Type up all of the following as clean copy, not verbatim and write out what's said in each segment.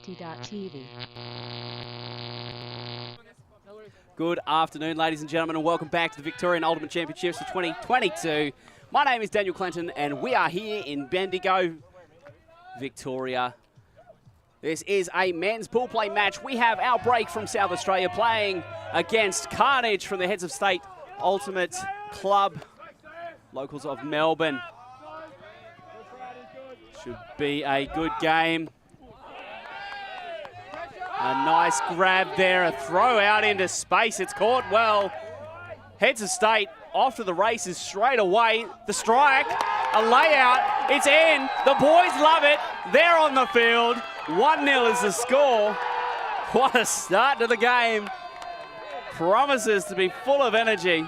Reality.tv. Good afternoon, ladies and gentlemen, and welcome back to the Victorian Ultimate Championships for 2022. My name is Daniel Clinton, and we are here in Bendigo, Victoria. This is a men's pool play match. We have Outbreak from South Australia playing against Carnage from the Heads of State Ultimate Club, locals of Melbourne. Should be a good game. A nice grab there, a throw out into space. It's caught well. Heads of State off to the races straight away. The strike, a layout, it's in. The boys love it. They're on the field. 1-0 is the score. What a start to the game. Promises to be full of energy.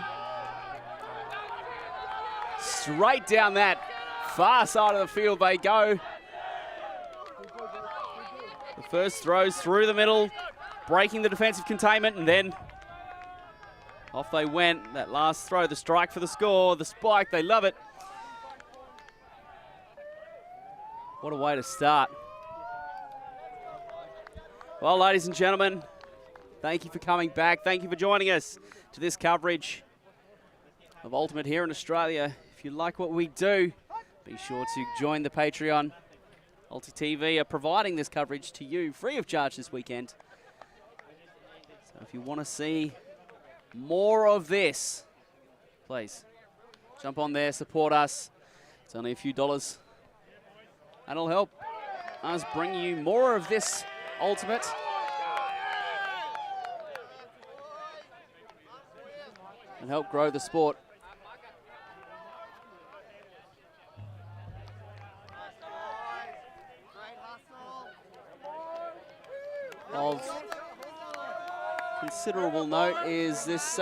Straight down that far side of the field they go. The first throws through the middle, breaking the defensive containment, and then off they went. That last throw, the strike for the score, the spike, they love it. What a way to start. Well, ladies and gentlemen, thank you for coming back. Thank you for joining us to this coverage of Ultimate here in Australia. If you like what we do, be sure to join the Patreon. Ulti TV are providing this coverage to you free of charge this weekend. So if you want to see more of this, please jump on there, support us. It's only a few dollars. And it'll help us bring you more of this Ultimate. And help grow the sport. Of considerable note is this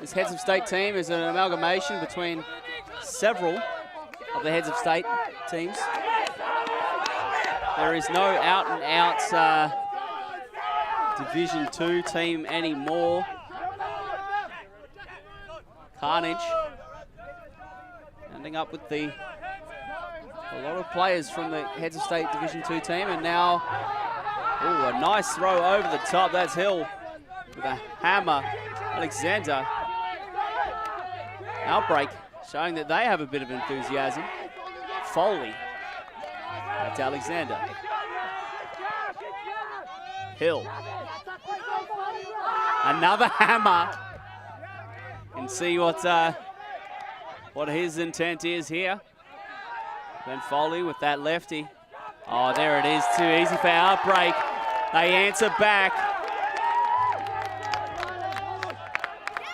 this Heads of State team is an amalgamation between several of the Heads of State teams. There is no out-and-out Division 2 team anymore. Carnage ending up with a lot of players from the Heads of State Division 2 team, and now, ooh, a nice throw over the top. That's Hill with a hammer. Alexander. Outbreak showing that they have a bit of enthusiasm. Foley. Back to Alexander. Hill. Another hammer. You can see what his intent is here. Ben Foley with that lefty. Oh, there it is, too easy for Outbreak. They answer back.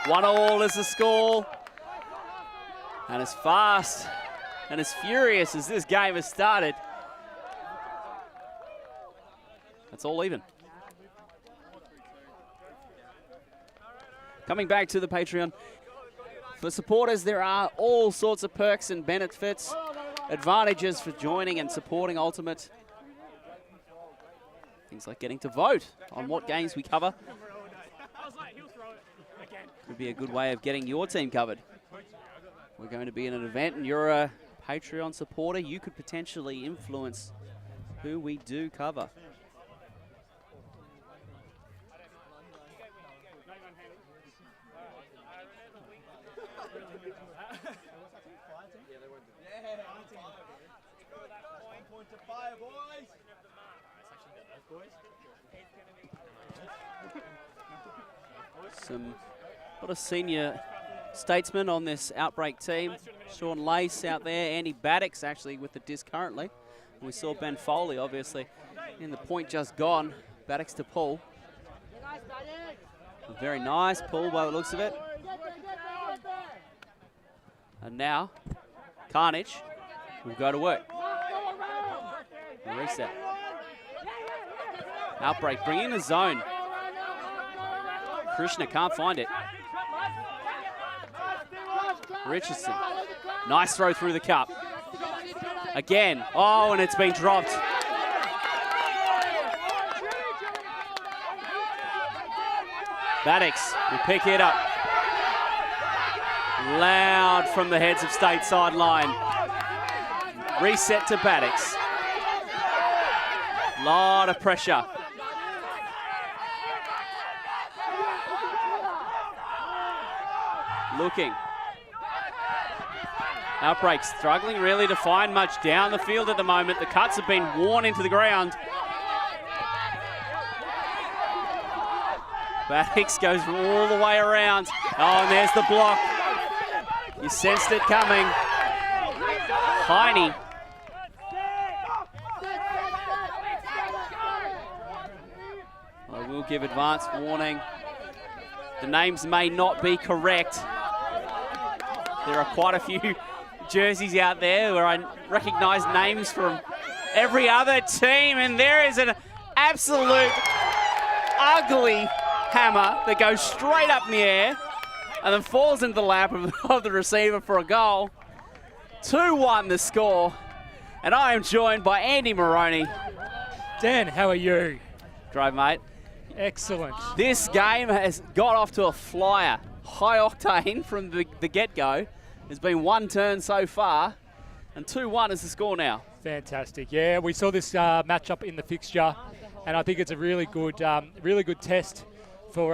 1-1 is the score. And as fast and as furious as this game has started, that's all even. Coming back to the Patreon. For supporters, there are all sorts of perks and benefits. Advantages for joining and supporting Ultimate. Things like getting to vote on what games we cover. Could be a good way of getting your team covered. We're going to be in an event and you're a Patreon supporter. You could potentially influence who we do cover. A lot of senior statesmen on this Outbreak team. Sean Lace out there, Andy Madx actually with the disc currently. And we saw Ben Foley obviously in the point just gone. Madx to pull. A very nice pull by the looks of it. And now Carnage will go to work. Reset. Outbreak bringing the zone. Krishna can't find it. Richardson. Nice throw through the cup. Again. Oh, and it's been dropped. Madx will pick it up. Loud from the Heads of State sideline. Reset to Madx. Lot of pressure. Looking. Outbreak struggling really to find much down the field at the moment. The cuts have been worn into the ground. Madx goes all the way around. Oh, and there's the block. You sensed it coming. Heine. I will give advance warning. The names may not be correct. There are quite a few jerseys out there where I recognise names from every other team, and there is an absolute ugly hammer that goes straight up in the air and then falls into the lap of the receiver for a goal. 2-1 the score, and I am joined by Andy Moroney. Dan, how are you? Great, mate. Excellent. This game has got off to a flyer. High octane from the get-go. There's been one turn so far, and 2-1 is the score now. Fantastic. Yeah, we saw this matchup in the fixture, and I think it's a really good test for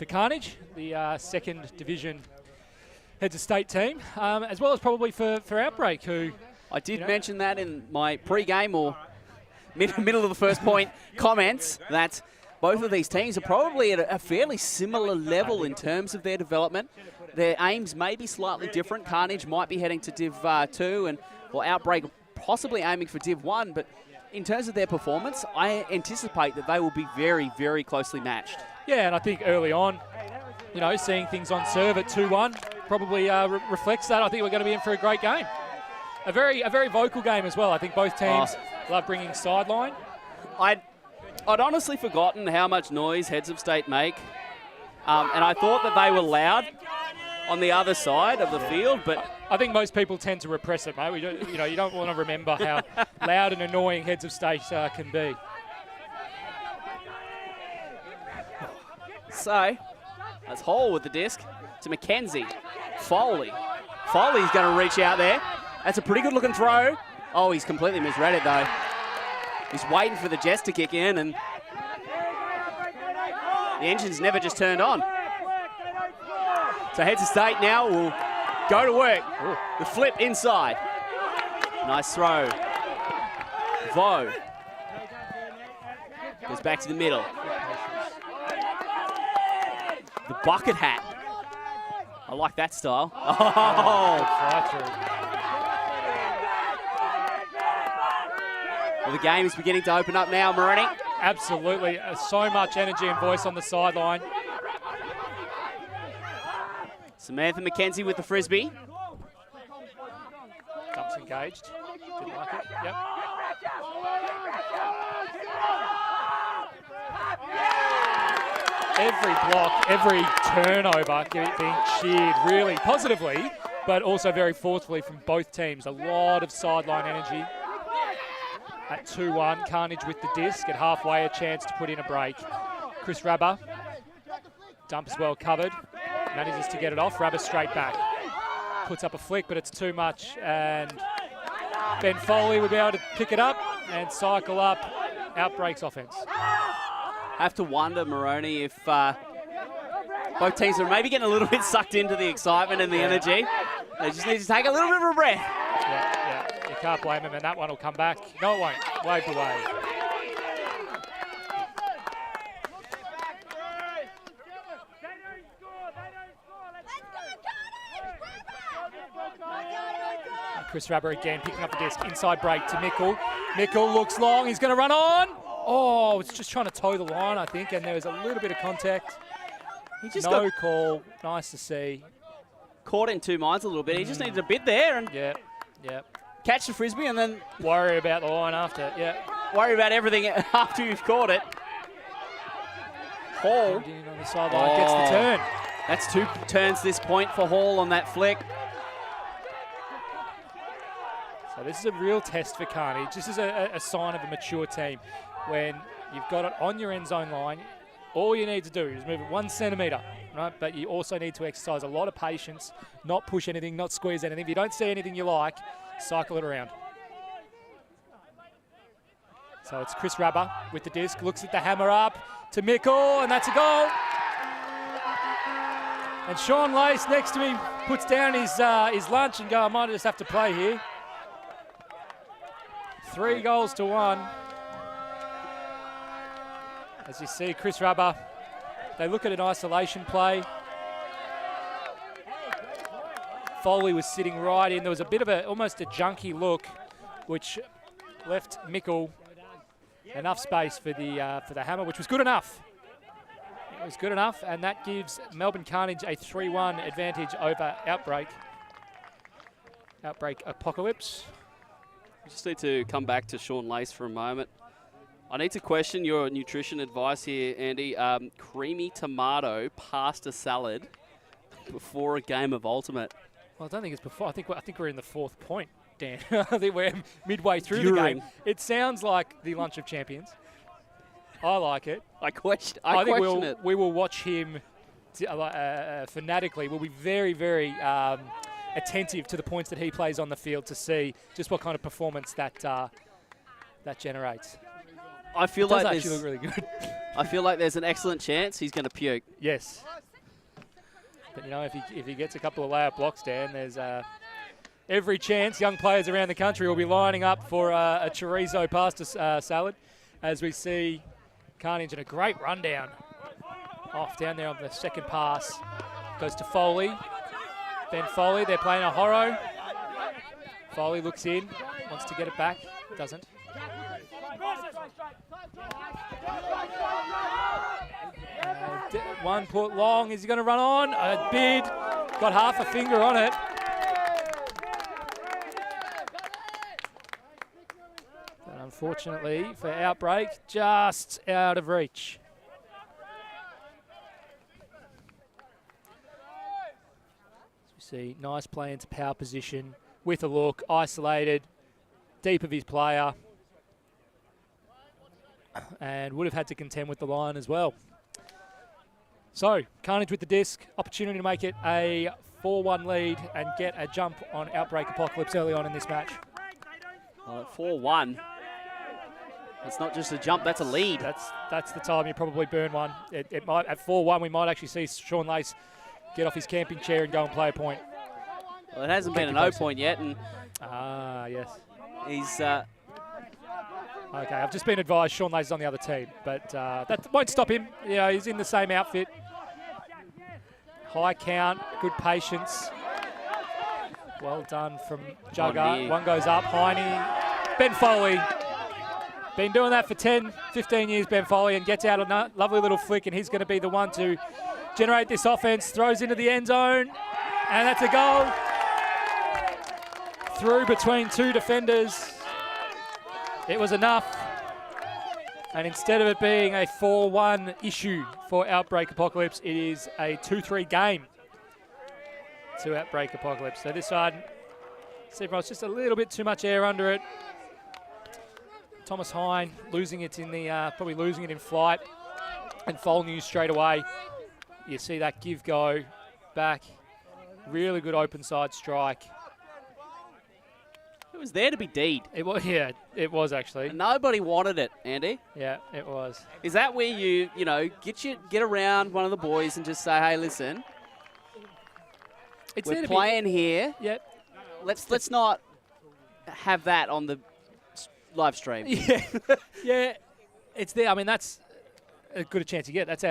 Carnage, the second division heads of state team, as well as probably for Outbreak, who I did mention that in my pre-game or middle of the first point comments that both of these teams are probably at a fairly similar level in terms of their development. Their aims may be slightly different. Carnage might be heading to Div 2 and Outbreak possibly aiming for Div 1, but in terms of their performance, I anticipate that they will be very, very closely matched. Yeah, and I think early on, seeing things on serve at 2-1 probably reflects that. I think we're going to be in for a great game. A very vocal game as well. I think both teams love bringing sideline. I'd honestly forgotten how much noise heads of state make, and I thought that they were loud on the other side of the field, but I think most people tend to repress it, mate. You don't want to remember how loud and annoying heads of state can be. So that's Hall with the disc to McKenzie. Foley's going to reach out there. That's a pretty good looking throw. Oh, he's completely misread it though. He's waiting for the Jets to kick in, and the engine's never just turned on. So heads of state now will go to work. Ooh. The flip inside. Nice throw. Vo goes back to the middle. The bucket hat. I like that style. Oh! Well, the game is beginning to open up now, Moroney. Absolutely. So much energy and voice on the sideline. Samantha McKenzie with the frisbee. Jumps engaged. Didn't like it. Yep. Every block, every turnover being cheered really positively, but also very forcefully from both teams. A lot of sideline energy. At 2-1, Carnage with the disc. At halfway, a chance to put in a break. Chris Rabber. Dumps well covered. Manages to get it off. Rabber straight back. Puts up a flick, but it's too much. And Ben Foley will be able to pick it up and cycle up Outbreak's offense. Have to wonder, Moroney, if both teams are maybe getting a little bit sucked into the excitement and the energy. They just need to take a little bit of a breath. Yeah. You can't blame him, and that one will come back. No, it won't. Waved away. Chris Rabber again picking up the disc. Inside break to Mickle. Mickle looks long. He's going to run on. Oh, it's just trying to toe the line, I think, and there was a little bit of contact. He just no call. Nice to see. Caught in two minds a little bit. He just needed a bit there and catch the frisbee and then worry about the line after. Yeah. Worry about everything after you've caught it. Hall on the sideline gets the turn. That's 2 turns this point for Hall on that flick. So this is a real test for Carnage. This is a sign of a mature team. When you've got it on your end zone line, all you need to do is move it 1 centimetre, right? But you also need to exercise a lot of patience, not push anything, not squeeze anything. If you don't see anything you like, cycle it around. So it's Chris Rubber with the disc, looks at the hammer up to Mickle, and that's a goal. And Sean Lace next to him puts down his lunch and go, I might just have to play here. 3 goals to 1. As you see, Chris Rubber, they look at an isolation play. Foley was sitting right in. There was a bit of almost a junky look, which left Mickle enough space for the hammer, which was good enough. It was good enough, and that gives Melbourne Carnage a 3-1 advantage over Outbreak. Outbreak Apocalypse. We just need to come back to Sean Lace for a moment. I need to question your nutrition advice here, Andy. Creamy tomato pasta salad before a game of Ultimate. Well, I don't think it's before. I think we're in the 4th point, Dan. I think we're midway through the game. It sounds like the Lunch of Champions. I like it. I question it. We will watch him fanatically. We'll be very, very attentive to the points that he plays on the field to see just what kind of performance that generates. I feel it does like actually look really good. I feel like there's an excellent chance he's going to puke. Yes. But, you know, if he gets a couple of layup blocks, Dan, there's every chance young players around the country will be lining up for a chorizo pasta salad as we see Carnage in a great rundown. Off down there on the second pass. Goes to Foley. Ben Foley, they're playing a horror. Foley looks in, wants to get it back, doesn't. One put long, is he going to run on? A bid, got half a finger on it. But unfortunately for Outbreak, just out of reach. As we see, nice play into power position with a look, isolated, deep of his player. And would have had to contend with the line as well. So, Carnage with the disc, opportunity to make it a 4-1 lead and get a jump on Outbreak Apocalypse early on in this match. Well, at 4-1, it's not just a jump, that's a lead. That's the time you probably burn one. It might, at 4-1, we might actually see Sean Lace get off his camping chair and go and play a point. Well, it hasn't been an O point yet, and yes. He's okay, I've just been advised Sean Lace is on the other team, but that won't stop him. You know, he's in the same outfit. High count, good patience. Well done from Jugger. One goes up, Heine. Ben Foley. Been doing that for 10, 15 years, Ben Foley, and gets out a lovely little flick, and he's going to be the one to generate this offense. Throws into the end zone, and that's a goal. Through between 2 defenders. It was enough. And instead of it being a 4-1 issue for Outbreak Apocalypse, it is a 2-3 game to Outbreak Apocalypse. So this side, Seamus just a little bit too much air under it. Thomas Hine losing it in the, probably losing it in flight. And Folnew straight away. You see that give go back. Really good open side strike. It was there to be D'd. It was, yeah, it was actually. Nobody wanted it, Andy. Yeah, it was. Is that where you get around one of the boys and just say, hey, listen, we're playing here. Yep. Let's not have that on the live stream. Yeah, yeah, it's there. I mean, that's as good a chance you get. That's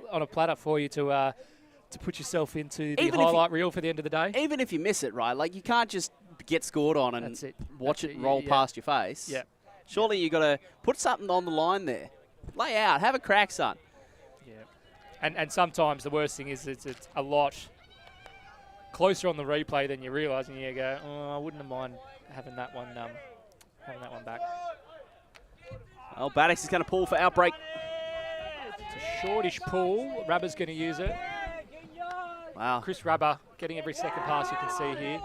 on a platter for you to put yourself into the highlight reel for the end of the day. Even if you miss it, right? Like you can't just get scored on and watch it roll past your face. Yeah. Surely you got to put something on the line there. Lay out, have a crack, son. Yeah. And sometimes the worst thing is it's a lot closer on the replay than you realise, and you go, oh, I wouldn't have mind having that one back. Well, Maddox is going to pull for Outbreak. It's a shortish pull. Rubber's going to use it. Wow. Chris Rubber getting every second pass you can see here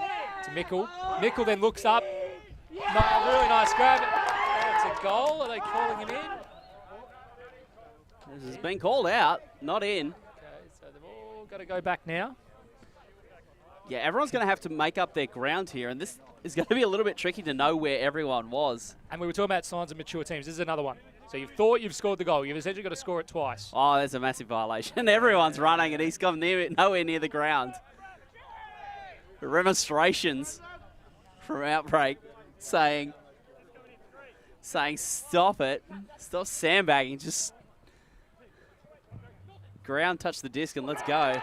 to Mickle. Mickle then looks up. Really nice grab. It's a goal. Are they calling him in? This has been called out, not in. Okay, so they've all got to go back now. Yeah, everyone's going to have to make up their ground here, and this is going to be a little bit tricky to know where everyone was. And we were talking about signs of mature teams. This is another one. So you've thought you've scored the goal. You've essentially got to score it twice. Oh, there's a massive violation. Everyone's running, and he's gone nowhere near the ground. Remonstrations from Outbreak saying stop it, stop sandbagging, just ground touch the disc and let's go.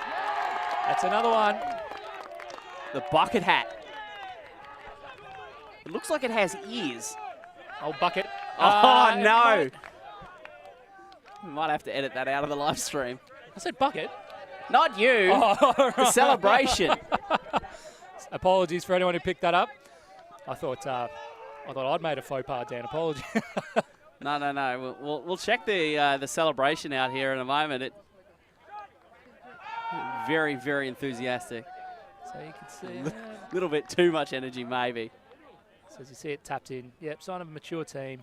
That's another one. The bucket hat. It looks like it has ears. Oh, bucket. Oh, no. We might have to edit that out of the live stream. I said bucket. Not you. Oh, right. The celebration. Apologies for anyone who picked that up. I thought I'd made a faux pas, Dan. Apology. No. We'll check the celebration out here in a moment. Very, very enthusiastic. So you can see a little bit too much energy, maybe. So as you see it tapped in. Yep, sign of a mature team.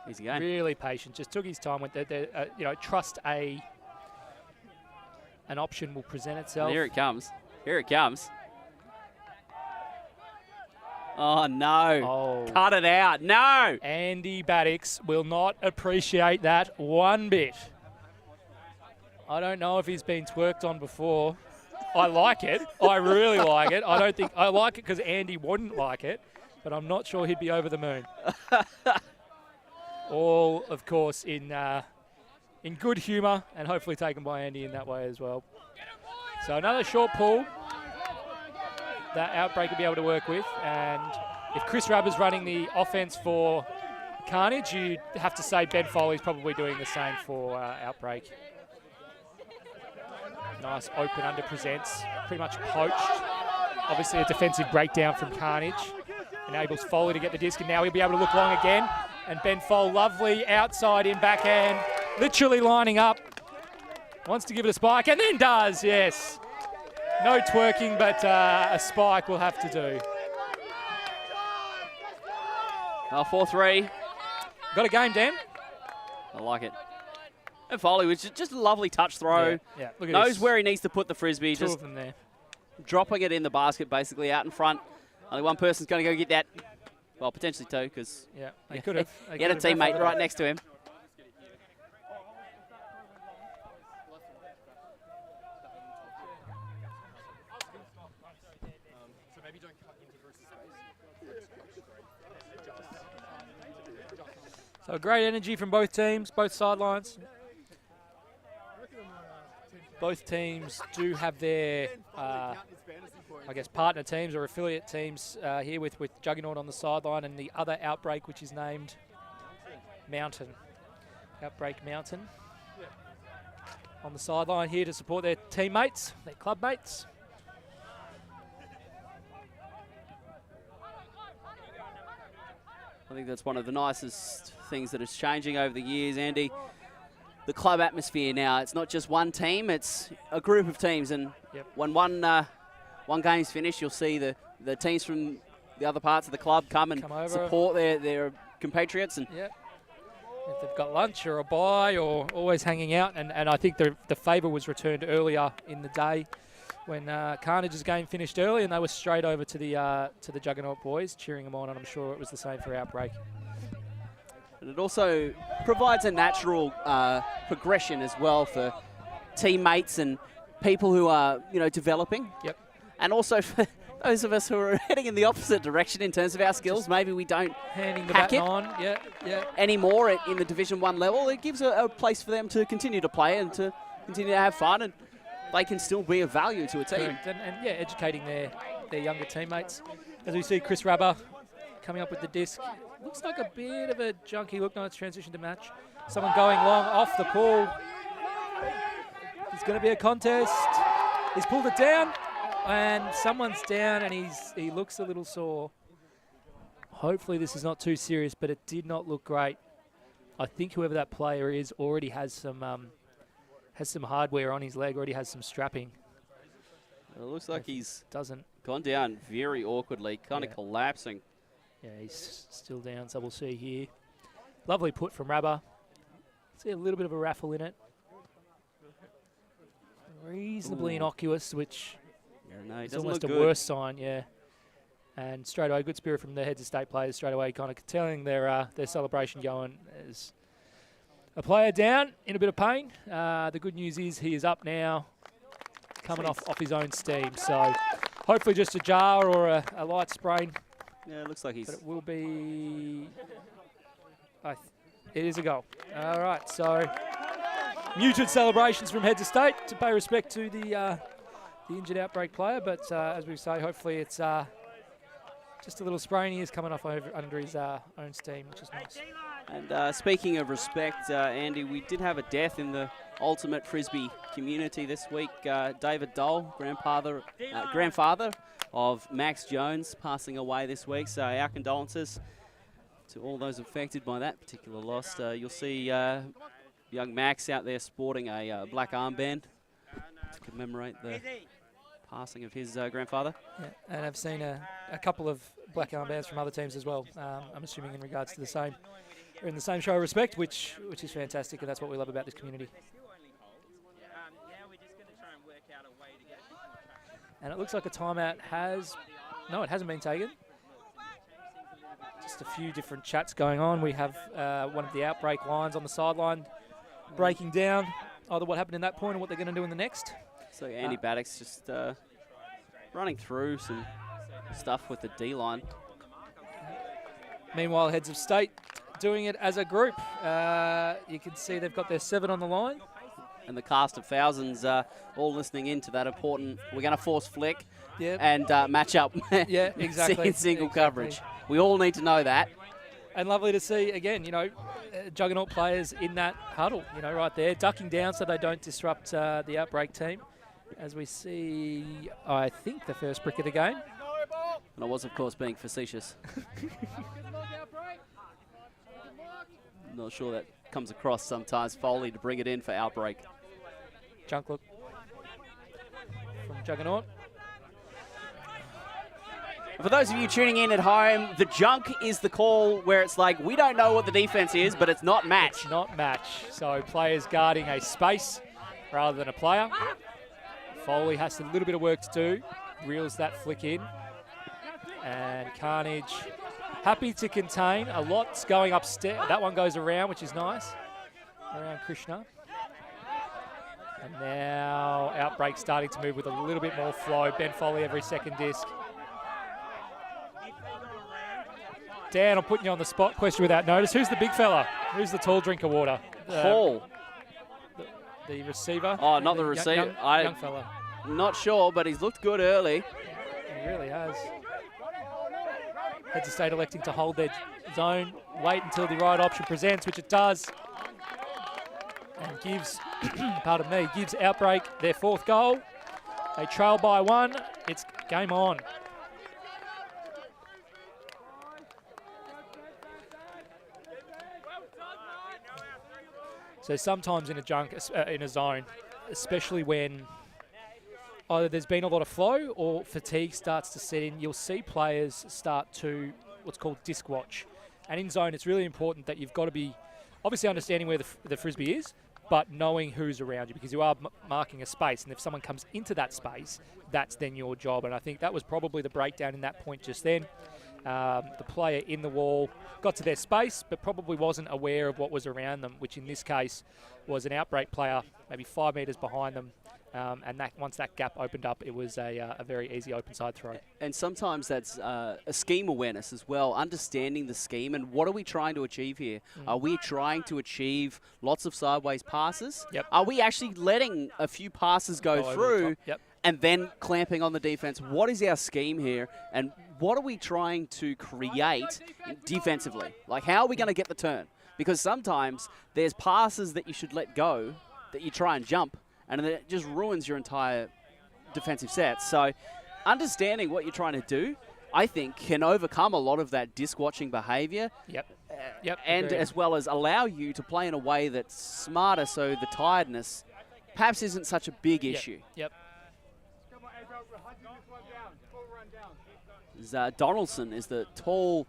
Easy going. Really patient. Just took his time with it. Trust an option will present itself. And here it comes. Here it comes. Oh, no. Oh. Cut it out. No. Andy Madx will not appreciate that one bit. I don't know if he's been twerked on before. I like it. I really like it. I don't think I like it because Andy wouldn't like it, but I'm not sure he'd be over the moon. All, of course, in good humour and hopefully taken by Andy in that way as well. So another short pull that Outbreak will be able to work with. And if Chris Rabber's running the offense for Carnage, you'd have to say Ben Foley's probably doing the same for Outbreak. Nice open under presents, pretty much poached. Obviously a defensive breakdown from Carnage. Enables Foley to get the disc, and now he'll be able to look long again. And Ben Fole, lovely outside in backhand, literally lining up. Wants to give it a spike, and then does, yes. No twerking, but a spike will have to do. 4-3. Got a game, Dan? I like it. And Foley, which is just a lovely touch throw. Yeah, look at Knows this. where he needs to put the frisbee. Two just of them there. Dropping it in the basket, basically, out in front. Only one person's going to go get that. Well, potentially two, because they could have. He had a teammate right next to him. So great energy from both teams, both sidelines. Both teams do have their, partner teams or affiliate teams here with Juggernaut on the sideline and the other Outbreak, which is named Mountain. Outbreak Mountain on the sideline here to support their teammates, their club mates. I think that's one of the nicest things that is changing over the years, Andy. The club atmosphere now, it's not just one team, it's a group of teams. And when one game's finished, you'll see the teams from the other parts of the club come support their compatriots. And if they've got lunch or a bye or always hanging out. And I think the favour was returned earlier in the day when Carnage's game finished early, and they were straight over to the Juggernaut boys, cheering them on, and I'm sure it was the same for Outbreak. And it also provides a natural progression as well for teammates and people who are, developing. Yep. And also for those of us who are heading in the opposite direction in terms of our skills, maybe we don't handing the hack baton it on anymore in the Division 1 level. It gives a place for them to continue to play and to continue to have fun, and they can still be of value to a team. Correct. And educating their younger teammates. As we see Chris Rabber coming up with the disc. Looks like a bit of a junky look. No, it's transition to match. Someone going long off the pull. It's going to be a contest. He's pulled it down, and someone's down, and he looks a little sore. Hopefully this is not too serious, but it did not look great. I think whoever that player is already has some hardware on his leg, already has some strapping. It looks like he's doesn't gone down very awkwardly, kind of collapsing. Yeah, he's still down, so we'll see here. Lovely put from Rabber. See a little bit of a raffle in it. reasonably innocuous, which no, it is doesn't almost look a good. worse sign, yeah. And straight away, good spirit from the heads of state players, straight away kind of telling their celebration going as a player down in a bit of pain. The good news is he is up now, coming off his own steam. So hopefully just a jar or a light sprain. Yeah, it looks like he's... But it will be... it is a goal. All right, so muted celebrations from heads of state to pay respect to the injured Outbreak player. But as we say, hopefully it's just a little sprain. He is coming off under his own steam, which is nice. And speaking of respect, Andy, we did have a death in the ultimate Frisbee community this week. David Dole, grandfather of Max Jones, passing away this week. So our condolences to all those affected by that particular loss. You'll see young Max out there sporting a black armband to commemorate the passing of his grandfather. Yeah, and I've seen a couple of black armbands from other teams as well. I'm assuming in regards to the same, or in the same show of respect, which is fantastic, and that's what we love about this community. And it looks like a timeout it hasn't been taken. Just a few different chats going on. We have one of the Outbreak lines on the sideline breaking down either what happened in that point or what they're going to do in the next. So Andy Baddock's just running through some stuff with the D-line. Meanwhile, heads of state doing it as a group. You can see they've got their 7 on the line. And the cast of thousands all listening in to that important, we're going to force flick Yep. and match up Yeah, exactly. in single Exactly. coverage. We all need to know that. And lovely to see, again, juggernaut players in that huddle, right there, ducking down so they don't disrupt the Outbreak team. As we see, I think, the first brick of the game. And I was, of course, being facetious. Not sure that comes across sometimes. Foley to bring it in for Outbreak. Junk look from Juggernaut. For those of you tuning in at home, the junk is the call where it's like, we don't know what the defense is, but it's not match. It's not match. So players guarding a space rather than a player. Foley has a little bit of work to do. Reels that flick in. And Carnage happy to contain. A lot's going upstairs. That one goes around, which is nice. Around Krishna. And now Outbreak starting to move with a little bit more flow. Ben Foley every second disc. Dan, I'm putting you on the spot. Question without notice. Who's the big fella? Who's the tall drink of water? Paul. The receiver? Oh, not the receiver. Young fella. Not sure, but he's looked good early. He really has. Heads of state electing to hold their zone, wait until the right option presents, which it does. And gives, gives Outbreak their 4th goal. They trail by 1. It's game on. So sometimes in a zone, especially when either there's been a lot of flow or fatigue starts to set in, you'll see players start to what's called disc watch. And in zone, it's really important that you've got to be obviously understanding where the Frisbee is, but knowing who's around you, because you are marking a space. And if someone comes into that space, that's then your job. And I think that was probably the breakdown in that point just then. The player in the wall got to their space, but probably wasn't aware of what was around them, which in this case was an Outbreak player maybe 5 metres behind them. And once that gap opened up, it was a very easy open side throw. And sometimes that's a scheme awareness as well, understanding the scheme and what are we trying to achieve here? Are we trying to achieve lots of sideways passes? Yep. Are we actually letting a few passes go through and then clamping on the defense? What is our scheme here, and what are we trying to create defensively? Like, how are we going to get the turn? Because sometimes there's passes that you should let go that you try and jump, and then it just ruins your entire defensive set. So understanding what you're trying to do, I think, can overcome a lot of that disc-watching behaviour. And as well as allow you to play in a way that's smarter, so the tiredness perhaps isn't such a big issue. Donaldson is the tall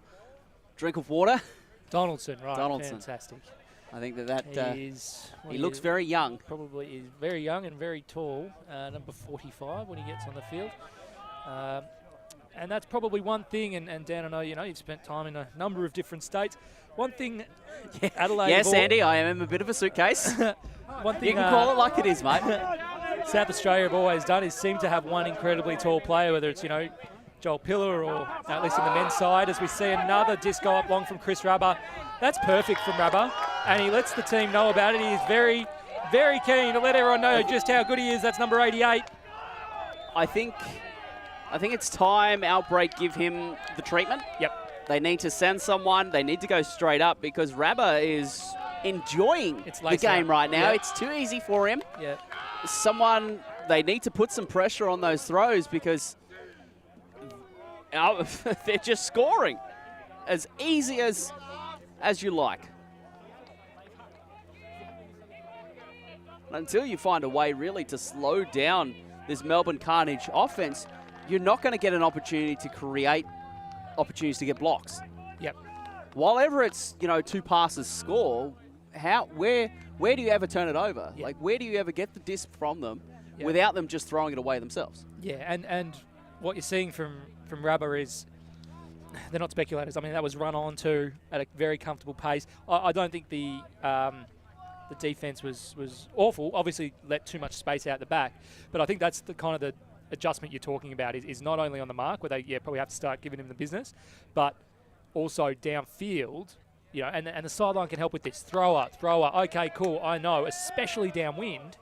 drink of water. Donaldson, right. Donaldson. Fantastic. I think that he looks is very young. Probably is very young and very tall, number 45 when he gets on the field. And that's probably one thing, and Dan, I know, you've spent time in a number of different states. One thing, Adelaide... Yes, Andy, I am a bit of a suitcase. One thing, you can call it like it is, mate. South Australia have always done is seem to have one incredibly tall player, whether it's, Joel Pillar or at least in the men's side, as we see another disc go up long from Chris Rabba. That's perfect from Rabba, and he lets the team know about it. He is very, very keen to let everyone know just how good he is. That's number 88. I think it's time Outbreak give him the treatment. Yep. They need to send someone. They need to go straight up because Rabba is enjoying the game right now. Yep. It's too easy for him. Yeah. They need to put some pressure on those throws because they're just scoring as easy as you like. Until you find a way really to slow down this Melbourne Carnage offense, you're not going to get an opportunity to create opportunities to get blocks. Yep. While ever it's, 2 passes score, where do you ever turn it over? Yep. Like, where do you ever get the disc from them without them just throwing it away themselves? Yeah, and what you're seeing from Rabba is they're not speculators. I mean, that was run on to at a very comfortable pace. I don't think the defense was awful. Obviously, let too much space out the back. But I think that's the kind of the adjustment you're talking about is not only on the mark, where they probably have to start giving him the business, but also downfield. And the sideline can help with this. Thrower. Okay, cool. I know, especially downwind,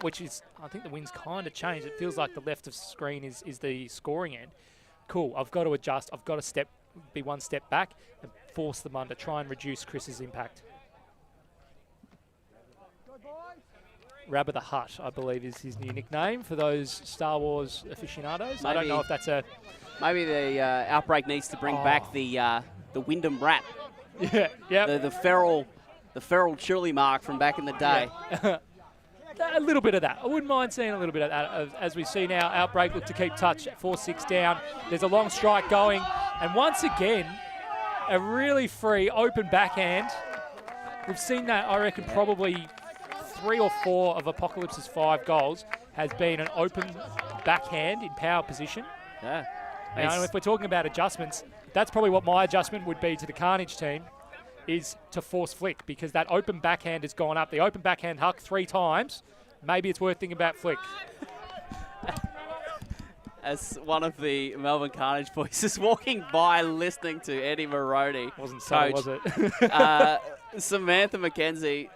which is, I think the wind's kind of changed. It feels like the left of screen is the scoring end. Cool. I've got to adjust. I've got to be one step back and force them under, try and reduce Chris's impact. Rabba the Hutt, I believe, is his new nickname for those Star Wars aficionados. I don't know if that's a... Maybe the Outbreak needs to bring back the Wyndham Rat. Yeah. The feral chili mark from back in the day. Yeah. A little bit of that. I wouldn't mind seeing a little bit of that. As we see now, Outbreak look to keep touch at 4-6 down. There's a long strike going. And once again, a really free open backhand. We've seen that, I reckon, probably 3 or 4 of Apocalypse's 5 goals has been an open backhand in power position. Yeah. And if we're talking about adjustments, that's probably what my adjustment would be to the Carnage team, is to force flick, because that open backhand has gone up. The open backhand huck 3 times. Maybe it's worth thinking about flick. As one of the Melbourne Carnage voices walking by listening to Eddie Maroney. Wasn't so, was it? Samantha McKenzie,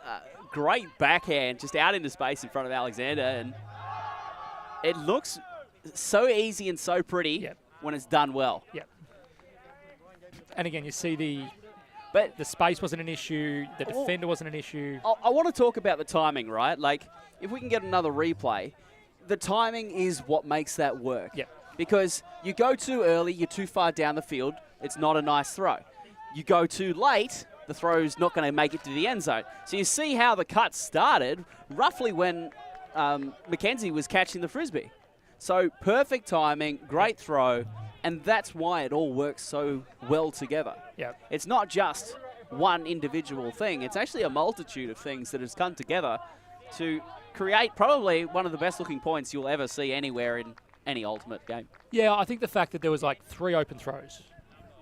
great backhand just out into space in front of Alexander. And it looks so easy and so pretty when it's done well. Yep. And again, you see the space wasn't an issue. The defender wasn't an issue. I want to talk about the timing, right? Like, if we can get another replay, the timing is what makes that work. Yep. Because you go too early, you're too far down the field, it's not a nice throw. You go too late, the throw's not going to make it to the end zone. So you see how the cut started roughly when McKenzie was catching the Frisbee. So perfect timing, great throw, and that's why it all works so well together. Yep. It's not just one individual thing. It's actually a multitude of things that has come together to create probably one of the best looking points you'll ever see anywhere in any Ultimate game. Yeah, I think the fact that there was like 3 open throws,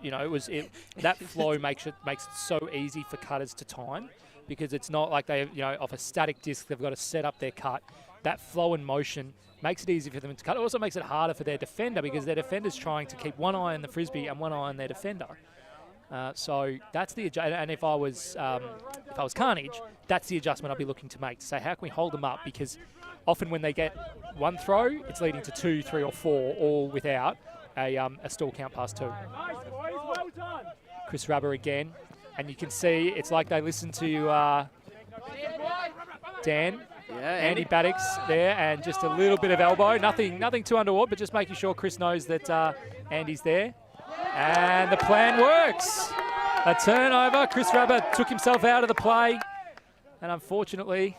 that flow makes it so easy for cutters to time, because it's not like they, off a static disc, they've got to set up their cut. That flow and motion makes it easy for them to cut. It also makes it harder for their defender, because their defender's trying to keep one eye on the Frisbee and one eye on their defender. So that's the adjustment. And if I was Carnage, that's the adjustment I'd be looking to make, to say, how can we hold them up? Because often when they get one throw, it's leading to 2, 3, or 4, all without a stall count past 2. Nice, boys. Well done. Chris Rabba again. And you can see it's like they listen to Dan. Yeah, Andy Baddox there, and just a little bit of elbow. Nothing too untoward, but just making sure Chris knows that Andy's there. And the plan works. A turnover. Chris Rabba took himself out of the play. And unfortunately,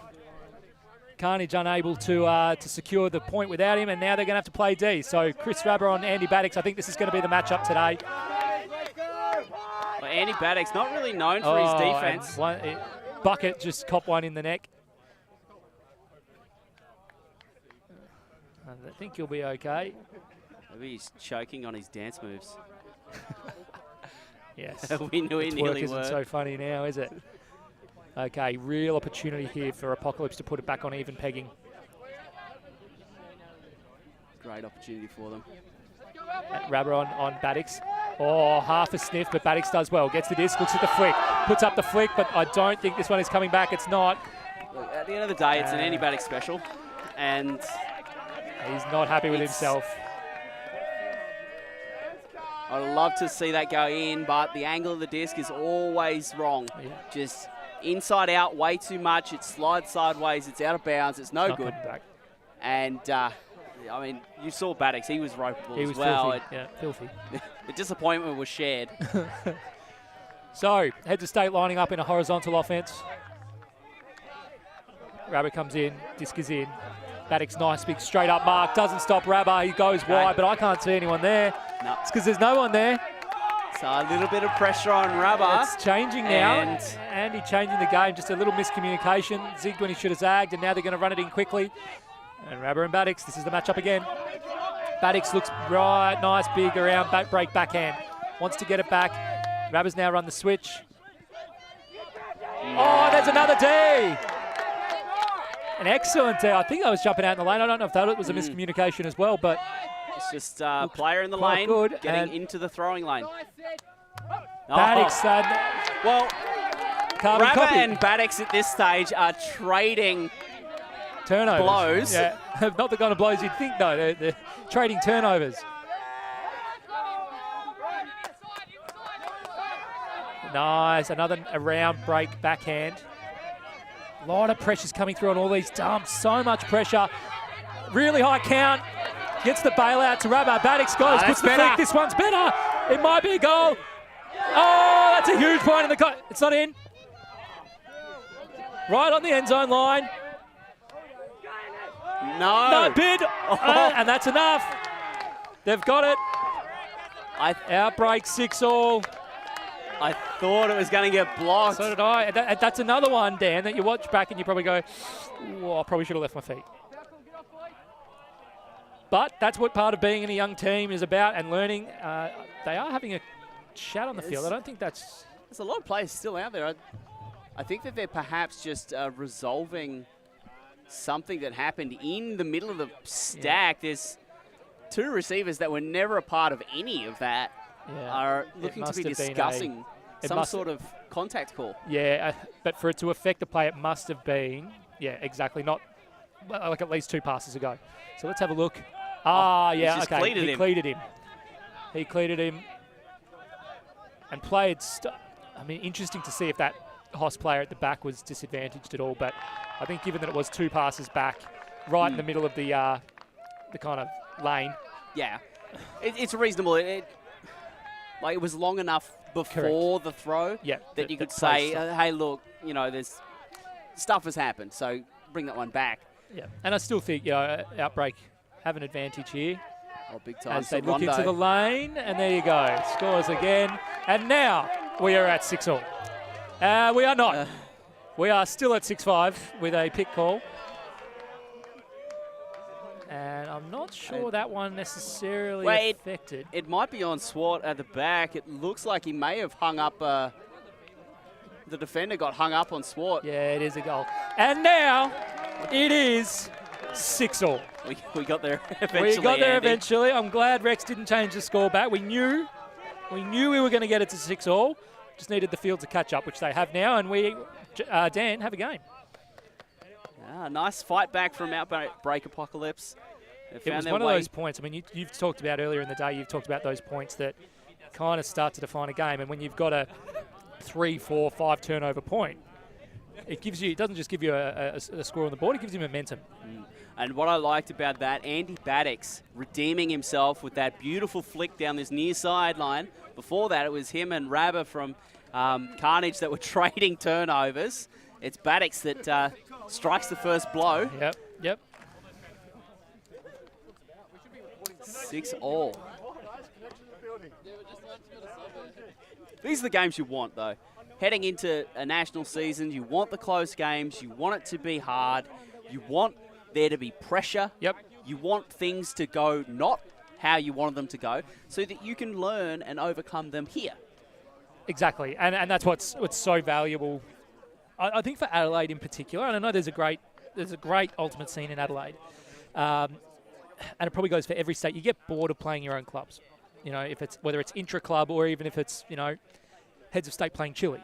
Carnage unable to secure the point without him, and now they're going to have to play D. So Chris Rabba on Andy Baddox. I think this is going to be the matchup today. Well, Andy Baddox, not really known for his defense. bucket just cop one in the neck. I think he'll be okay. Maybe he's choking on his dance moves. Yes. we knew he nearly isn't were. so funny now, is it? Okay, real opportunity here for Apocalypse to put it back on even pegging. Great opportunity for them. Rubber on Madx. Oh, half a sniff, but Madx does well. Gets the disc, looks at the flick, puts up the flick, but I don't think this one is coming back. It's not. Look, at the end of the day, it's an anti-Madx special, and he's not happy with himself. I'd love to see that go in, but the angle of the disc is always wrong. Yeah. Just inside out way too much. It slides sideways. It's out of bounds. It's no Not good. coming back. And I mean, you saw Madx. He was ropeable He was as well. filthy. Yeah, filthy. The disappointment was shared. So, heads of state lining up in a horizontal offense. Rabba comes in, disc is in. Madx, nice big straight up mark. Doesn't stop Rabba. He goes wide, but I can't see anyone there. No. It's because there's no one there. So a little bit of pressure on Rabba. It's changing now. And Andy changing the game. Just a little miscommunication. Zigged when he should have zagged, and now they're going to run it in quickly. And Rabba and Madx, this is the matchup again. Madx looks right, nice, big around, break backhand. Wants to get it back. Rabba's now run the switch. Oh, there's another D. An excellent D. I think I was jumping out in the lane. I don't know if that was a miscommunication as well, but it's just player in the quite lane good, getting into the throwing lane. Madx, well, carbon Rabba copy. and Madx at this stage are trading Turnovers. blows. Yeah, not the kind of blows you'd think, though. They're trading turnovers. Nice, another around break backhand. A lot of pressure's coming through on all these dumps. So much pressure. Really high count. Gets the bailout to Rabba. Madx goes, puts the flick. This one's better. It might be a goal. Oh, that's a huge point in the it's not in. Right on the end zone line. No bid. And that's enough. They've got it. Outbreak 6-all. I thought it was going to get blocked. So did I. And that's another one, Dan, that you watch back and you probably go, oh, I probably should have left my feet. But that's what part of being in a young team is about and learning. They are having a chat on the field. I don't think that's... There's a lot of players still out there. I think that they're perhaps just resolving something that happened in the middle of the stack. Yeah. There's two receivers that were never a part of any of that. Yeah. Are looking to be discussing some sort of contact call. Yeah, but for it to affect the play, it must have been, yeah, exactly, not like at least 2 passes ago. So let's have a look. Yeah, okay, he cleated him. He cleated him and played, I mean, interesting to see if that Hoss player at the back was disadvantaged at all, but I think given that it was 2 passes back, right in the middle of the kind of lane. Yeah, it's reasonable. It was long enough before the throw that you could say, hey, look, you know, there's stuff has happened, so bring that one back. Yeah, and I still think, you know, Outbreak have an advantage here. Oh, big time. As they look into the lane, and there you go. Scores again. And now we are at 6-all. We are not. We are still at 6-5 with a pick call. And I'm not sure that one necessarily affected. It might be on Swart at the back. It looks like he may have hung up. The defender got hung up on Swart. Yeah, it is a goal. And now it is 6-all. We got there eventually. We got there eventually. I'm glad Rex didn't change the score back. We knew we were going to get it to 6-all. Just needed the field to catch up, which they have now. And we, Dan, have a game. Nice fight back from Outbreak Apocalypse. It was one of those points. I mean, you've talked about earlier in the day, you've talked about those points that kind of start to define a game. And when you've got a 3, 4, 5 turnover point, it doesn't just give you a score on the board, it gives you momentum. And what I liked about that, Andy Madx redeeming himself with that beautiful flick down this near sideline. Before that, it was him and Rabba from Carnage that were trading turnovers. It's Madx that strikes the first blow. Yep. 6-all. These are the games you want, though. heading into a national season, you want the close games, you want it to be hard, you want there to be pressure. Yep. You want things to go not how you wanted them to go so that you can learn and overcome them here. Exactly, and that's what's so valuable. I think for Adelaide in particular, and I know there's a great ultimate scene in Adelaide, and it probably goes for every state. You get bored of playing your own clubs, you know, whether it's intra-club or even if it's, you know, heads of state playing Chile.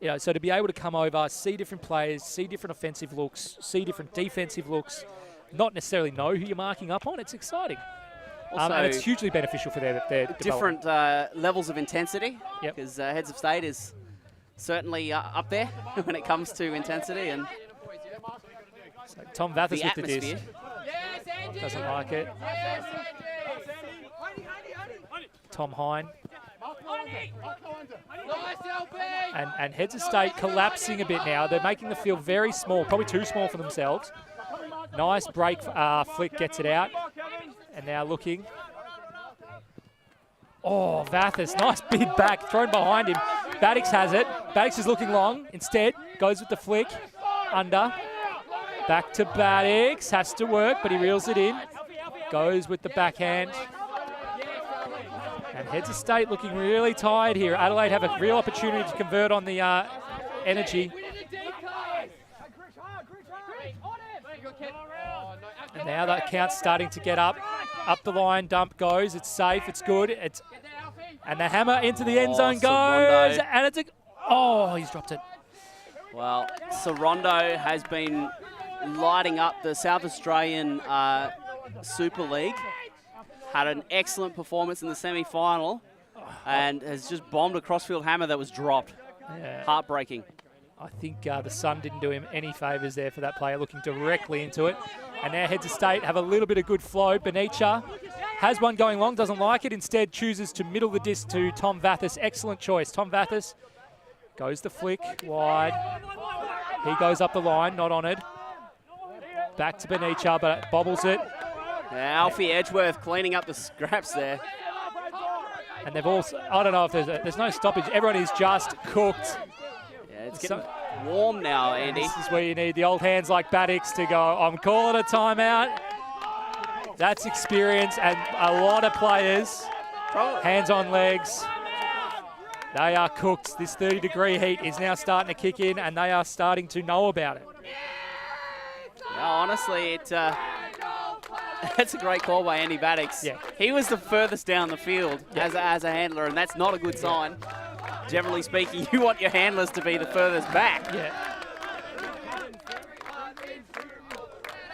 You know, so to be able to come over, see different players, see different offensive looks, see different defensive looks, not necessarily know who you're marking up on, it's exciting. Also, and it's hugely beneficial for their different levels of intensity, because heads of state is certainly up there when it comes to intensity. And so Tom Vathis with atmosphere. the disc. Doesn't like it. Tom Hine. And heads of state collapsing a bit now. They're making the field very small, probably too small for themselves. Nice break. Flick gets it out. And now looking. Oh, Vathis, nice big back, thrown behind him. Madx has it. Madx is looking long. Instead, goes with the flick. Under. Back to Madx. Has to work, but he reels it in. Goes with the backhand. And heads of state looking really tired here. Adelaide have a real opportunity to convert on the energy. And now that count's starting to get up. Up the line, dump goes. It's safe, it's good. And the hammer into the end zone goes. And it's he's dropped it. Well, Sorondo has been lighting up the South Australian Super League. Had an excellent performance in the semi-final and has just bombed a crossfield hammer that was dropped. Yeah. Heartbreaking. I think the sun didn't do him any favours there for that player, looking directly into it. And now heads of state have a little bit of good flow. Benicia has one going long, doesn't like it. Instead chooses to middle the disc to Tom Vathis. Excellent choice. Tom Vathis goes the flick wide. He goes up the line, not honoured. Back to Benicia, but bobbles it. Yeah, Alfie Edgeworth cleaning up the scraps there. And they've also, I don't know if there's no stoppage. Everyone is just cooked. Yeah, it's getting warm now, Andy. This is where you need the old hands like Madx to go, I'm calling a timeout. That's experience, and a lot of players, hands on legs. They are cooked. This 30-degree heat is now starting to kick in, and they are starting to know about it. Well, honestly, that's a great call by Andy Madx. Yeah. He was the furthest down the field as a handler, and that's not a good sign. Generally speaking, you want your handlers to be the furthest back. Yeah.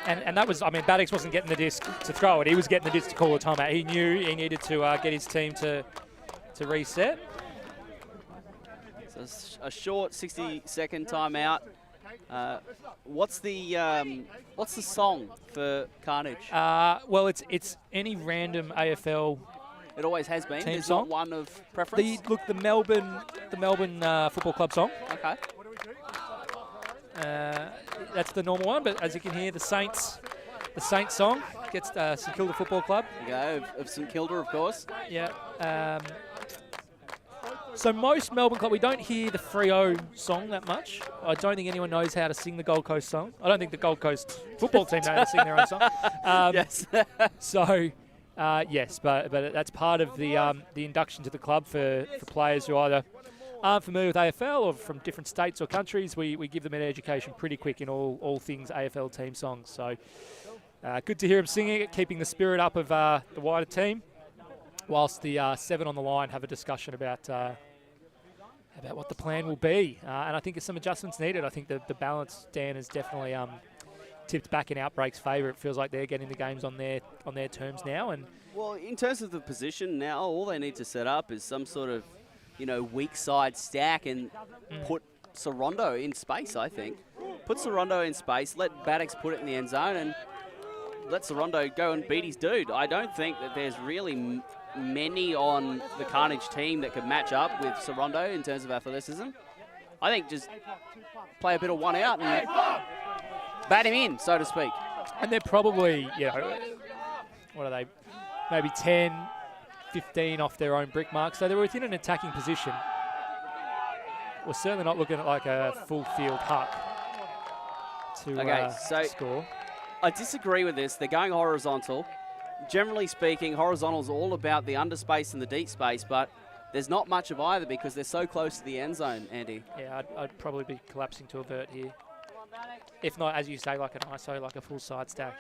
And that was, I mean, Madx wasn't getting the disc to throw it. He was getting the disc to call a timeout. He knew he needed to get his team to reset. So a short 60-second timeout. What's the song for Carnage? Well, it's any random AFL. It always has been. Team There's song? not one of preference. The Melbourne Football Club song. Okay. That's the normal one, but as you can hear, the Saints song gets St Kilda Football Club. There you go, of St Kilda, of course. Yeah. So most Melbourne club, we don't hear the Freo song that much. I don't think anyone knows how to sing the Gold Coast song. I don't think the Gold Coast football team know how to sing their own song. Yes. Yes, but that's part of the induction to the club for players who either aren't familiar with AFL or from different states or countries. We give them an education pretty quick in all things AFL team songs. So good to hear them singing it, keeping the spirit up of the wider team, whilst the 7 on the line have a discussion about what the plan will be. And I think there's some adjustments needed. I think the balance, Dan, is definitely tipped back in Outbreak's favour. It feels like they're getting the games on their terms now. And well, in terms of the position now, all they need to set up is some sort of, weak side stack and put Sorondo in space, I think. Put Sorondo in space, let Madx put it in the end zone, and let Sorondo go and beat his dude. I don't think that there's really many on the Carnage team that could match up with Sorondo in terms of athleticism. I think just play a bit of one out and bat him in, so to speak. And they're probably, what are they? Maybe 10, 15 off their own brick mark. So they're within an attacking position. we're certainly not looking at like a full field huck to score. I disagree with this. They're going horizontal. Generally speaking, horizontal is all about the underspace and the deep space, but there's not much of either because they're so close to the end zone, Andy. Yeah, I'd probably be collapsing to a vert here. If not, as you say, like an ISO, like a full side stack.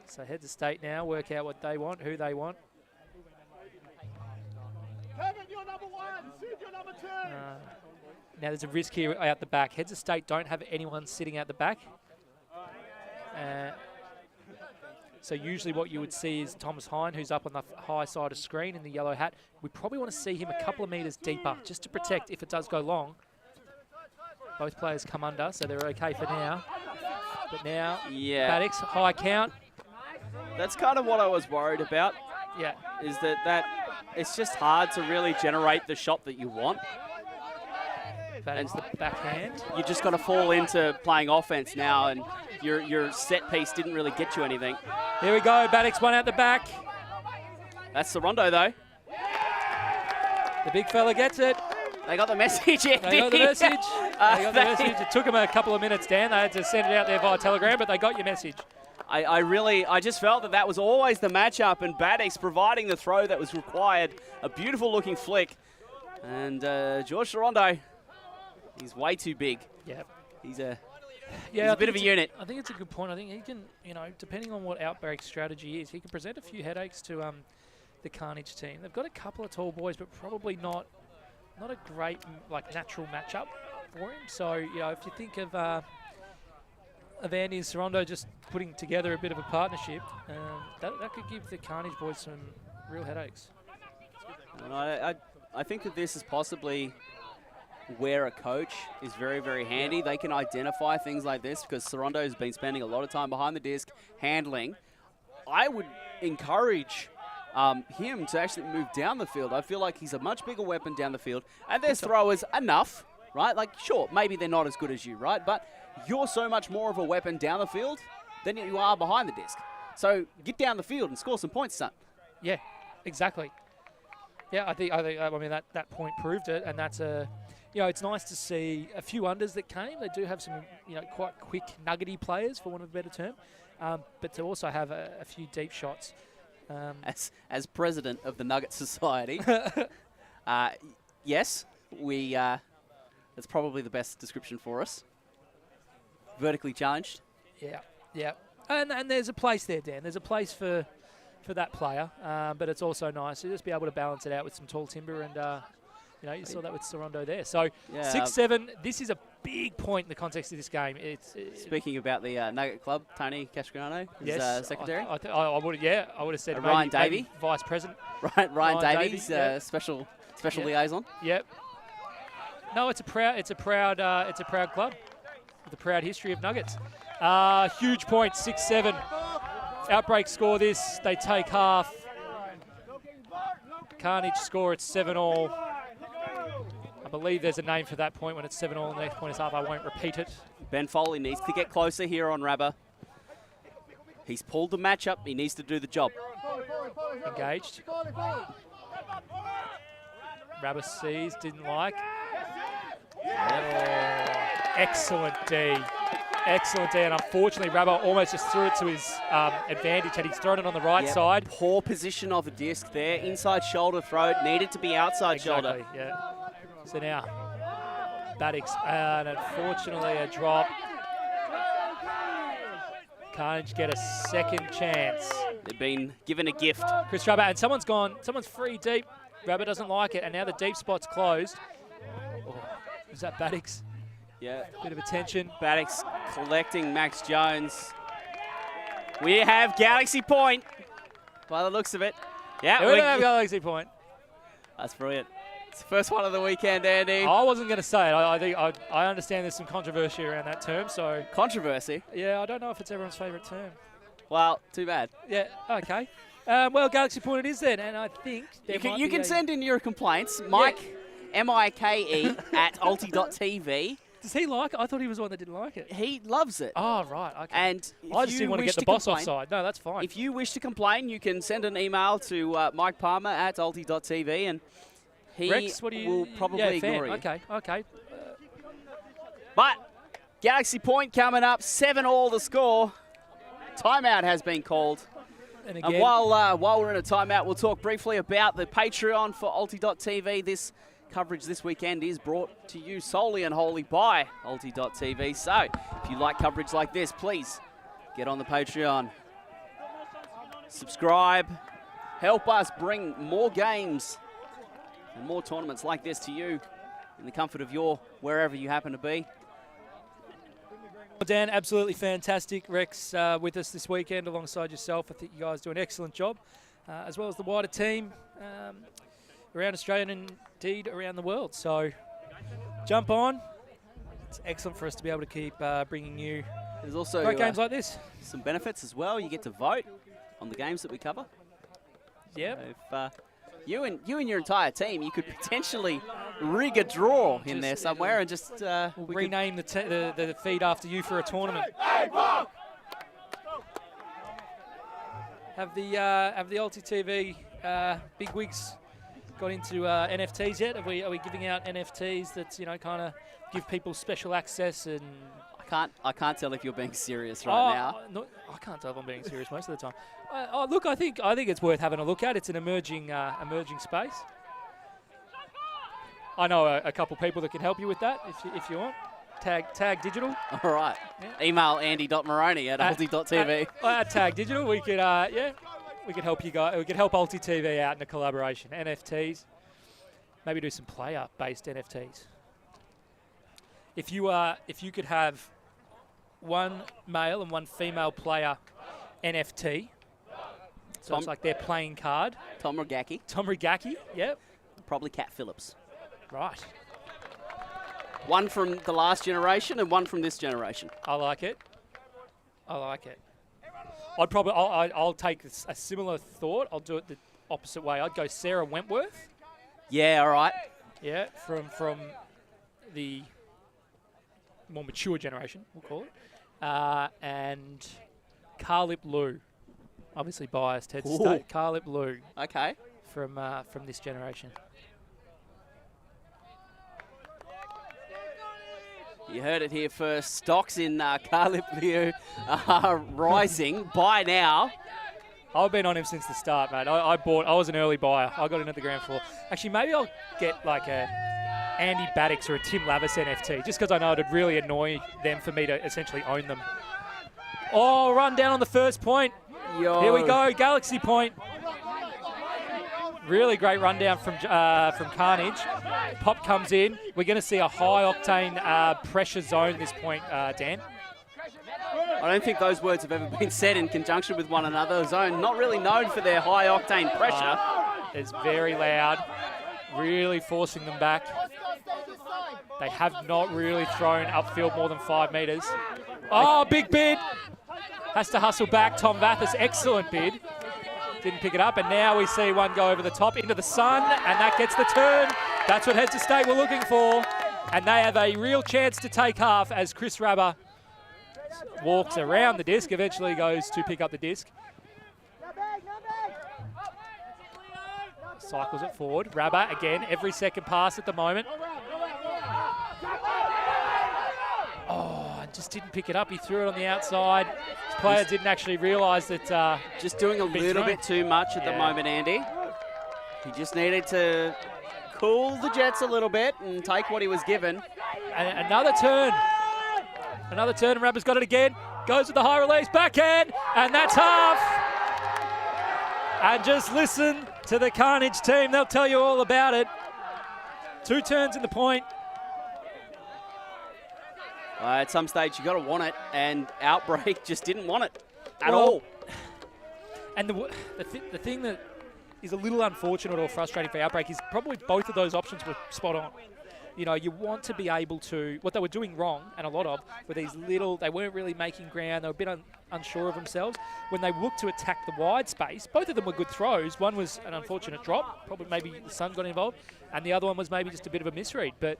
So heads of state now, work out what they want, who they want. Kevin, you're number 1. Sid, you're number 2. Now there's a risk here out the back. Heads of state don't have anyone sitting out the back. So usually what you would see is Thomas Hine, who's up on the high side of screen in the yellow hat. We probably want to see him a couple of metres deeper just to protect if it does go long. Both players come under, so they're okay for now. But now, Maddox, high count. That's kind of what I was worried about. Yeah. Is that it's just hard to really generate the shot that you want. Maddox the backhand. You just got to fall into playing offense now, and your set piece didn't really get you anything. Here we go, Maddox one out the back. That's the rondo, though. The big fella gets it. They got the message, Andy. They got the message. They got the message. It took them a couple of minutes, Dan. They had to send it out there via telegram, but they got your message. I just felt that was always the matchup, and Badix providing the throw that was required. A beautiful looking flick. And George Toronto, he's way too big. Yep. He's a bit of a unit. I think it's a good point. I think he can, depending on what Outbreak's strategy is, he can present a few headaches to the Carnage team. They've got a couple of tall boys, but probably not a great natural matchup for him. So if you think of Andy and Sorondo just putting together a bit of a partnership, that could give the Carnage boys some real headaches. And I think that this is possibly where a coach is very, very handy. They can identify things like this because Sorondo has been spending a lot of time behind the disc handling. I would encourage him to actually move down the field. I feel like he's a much bigger weapon down the field. And their throwers enough, right? Sure, maybe they're not as good as you, right? But you're so much more of a weapon down the field than you are behind the disc. So get down the field and score some points, son. Yeah, exactly. Yeah, I mean that point proved it, and that's it's nice to see a few unders that came. They do have some, quite quick, nuggety players, for want of a better term, but to also have a few deep shots. As president of the Nugget Society, yes, that's probably the best description for us. Vertically challenged. Yeah. And there's a place there, Dan. There's a place for that player, but it's also nice to just be able to balance it out with some tall timber, and you saw that with Sorondo there. So 6-7. This is a big point in the context of this game. Speaking about the Nugget Club, Tony Casciano is secretary. I would have said Ryan Davey, vice president. Ryan Davies, special liaison. Yep. No, it's a proud club with a proud history of Nuggets. Huge point, 6-7. Outbreak score this. They take half. Carnage score at 7-all. I believe there's a name for that point when it's 7-all and the next point is half. I won't repeat it. Ben Foley needs to get closer here on Rabba. He's pulled the match up. He needs to do the job. Engaged. Rabba sees, didn't like. Excellent D. Excellent D, and unfortunately Rabba almost just threw it to his advantage, and he's thrown it on the right side. Poor position of the disc there. Inside shoulder throw. It needed to be outside shoulder. Yeah. So now, Badix, and unfortunately a drop. Carnage get a second chance. They've been given a gift. Chris Rabba, and someone's free deep. Rabba doesn't like it, and now the deep spot's closed. Oh, is that Badix? Yeah. Bit of attention. Badix collecting Max Jones. We have Galaxy Point by the looks of it. Yeah, we have Galaxy Point. That's brilliant. It's the first one of the weekend, Andy. I wasn't going to say it. I think I understand there's some controversy around that term. So controversy? Yeah, I don't know if it's everyone's favourite term. Well, too bad. Yeah, okay. Well, Galaxy Point it is then, and I think you can send in your complaints. Mike, M-I-K-E, at ulti.tv. Does he like it? I thought he was the one that didn't like it. He loves it. Oh, right. Okay. And I just didn't want to get the boss offside. No, that's fine. If you wish to complain, you can send an email to Mike Palmer at ulti.tv, and He Rex, what do you? will probably ignore you. Okay, okay. But Galaxy point coming up, 7-all the score. Timeout has been called. And again, And while we're in a timeout, we'll talk briefly about the Patreon for Alti.tv. This coverage this weekend is brought to you solely and wholly by Alti.tv. So if you like coverage like this, please get on the Patreon. Subscribe. Help us bring more games and more tournaments like this to you in the comfort of your wherever you happen to be. Dan, absolutely fantastic. Rex with us this weekend alongside yourself. I think you guys do an excellent job, as well as the wider team around Australia and indeed around the world. So jump on. It's excellent for us to be able to keep bringing you There's also great games like this. some benefits as well. You get to vote on the games that we cover. Yep. If you and your entire team, you could potentially rig a draw in there somewhere and just We'll rename the feed after you for a tournament. Have the Alti TV big wigs got into NFTs yet? Are we giving out NFTs that kind of give people special access? And I can't tell if you're being serious right now. No, I can't tell if I'm being serious most of the time. Look, I think it's worth having a look at. It's an emerging space. I know a couple people that can help you with that if you want. Tag Digital. All right. Yeah. Email andy.maroney@alti.tv. At Tag Digital, we could we could help you guys. We could help Alti TV out in a collaboration. NFTs, maybe do some player-based NFTs. If you could have one male and one female player NFT, so it's like their playing card. Tom Rigaki, yep. Probably Cat Phillips. Right. One from the last generation and one from this generation. I like it. I'll take a similar thought. I'll do it the opposite way. I'd go Sarah Wentworth. Yeah, all right. Yeah, from the more mature generation, we'll call it. And Carlip Lou. Obviously biased head to state. Carlip Lou. Okay. From this generation. You heard it here first. Stocks in Carlip Lou are rising. Buy now. I've been on him since the start, mate. I was an early buyer. I got in at the ground floor. Actually, maybe I'll get like a Andy Baddix or a Tim Lavis NFT, just because I know it'd really annoy them for me to essentially own them. Oh, run down on the first point. Yo. Here we go, Galaxy point. Really great rundown from Carnage. Pop comes in. We're going to see a high-octane pressure zone this point, Dan. I don't think those words have ever been said in conjunction with one another. Zone not really known for their high-octane pressure. It's very loud, really forcing them back. They have not really thrown upfield more than 5 metres. Oh, big bid. Has to hustle back. Tom Vathis, excellent bid. Didn't pick it up, and now we see one go over the top into the sun, and that gets the turn. That's what heads to state we're looking for. And they have a real chance to take half as Chris Rabber walks around the disc, eventually goes to pick up the disc. Cycles it forward. Rabber again, every second pass at the moment. Oh, just didn't pick it up. He threw it on the outside. His player didn't actually realise that. Just doing a little bit too much at the moment, Andy. He just needed to cool the Jets a little bit and take what he was given. And another turn. Another turn, and Rabber's got it again. Goes with the high release, backhand, and that's half. And just listen to the Carnage team. They'll tell you all about it. 2 turns in the point. At some stage, you got to want it, and Outbreak just didn't want it at all. And the thing that is a little unfortunate or frustrating for Outbreak is probably both of those options were spot on. You know, you want to be able to, what they were doing wrong, and a lot of, were these little, they weren't really making ground, they were a bit unsure of themselves. When they looked to attack the wide space, both of them were good throws. One was an unfortunate drop, probably maybe the sun got involved, and the other one was maybe just a bit of a misread. But,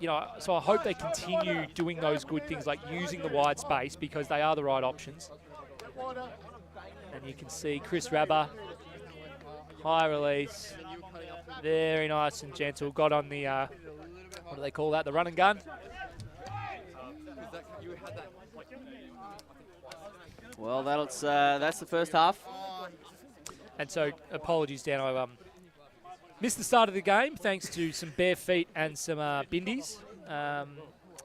you know, so I hope they continue doing those good things, like using the wide space, because they are the right options. And you can see Chris Rabber High release. Very nice and gentle. Got on the, what do they call that? The run and gun. Well, that's the first half. And so, apologies, Dan. I missed the start of the game thanks to some bare feet and some bindies.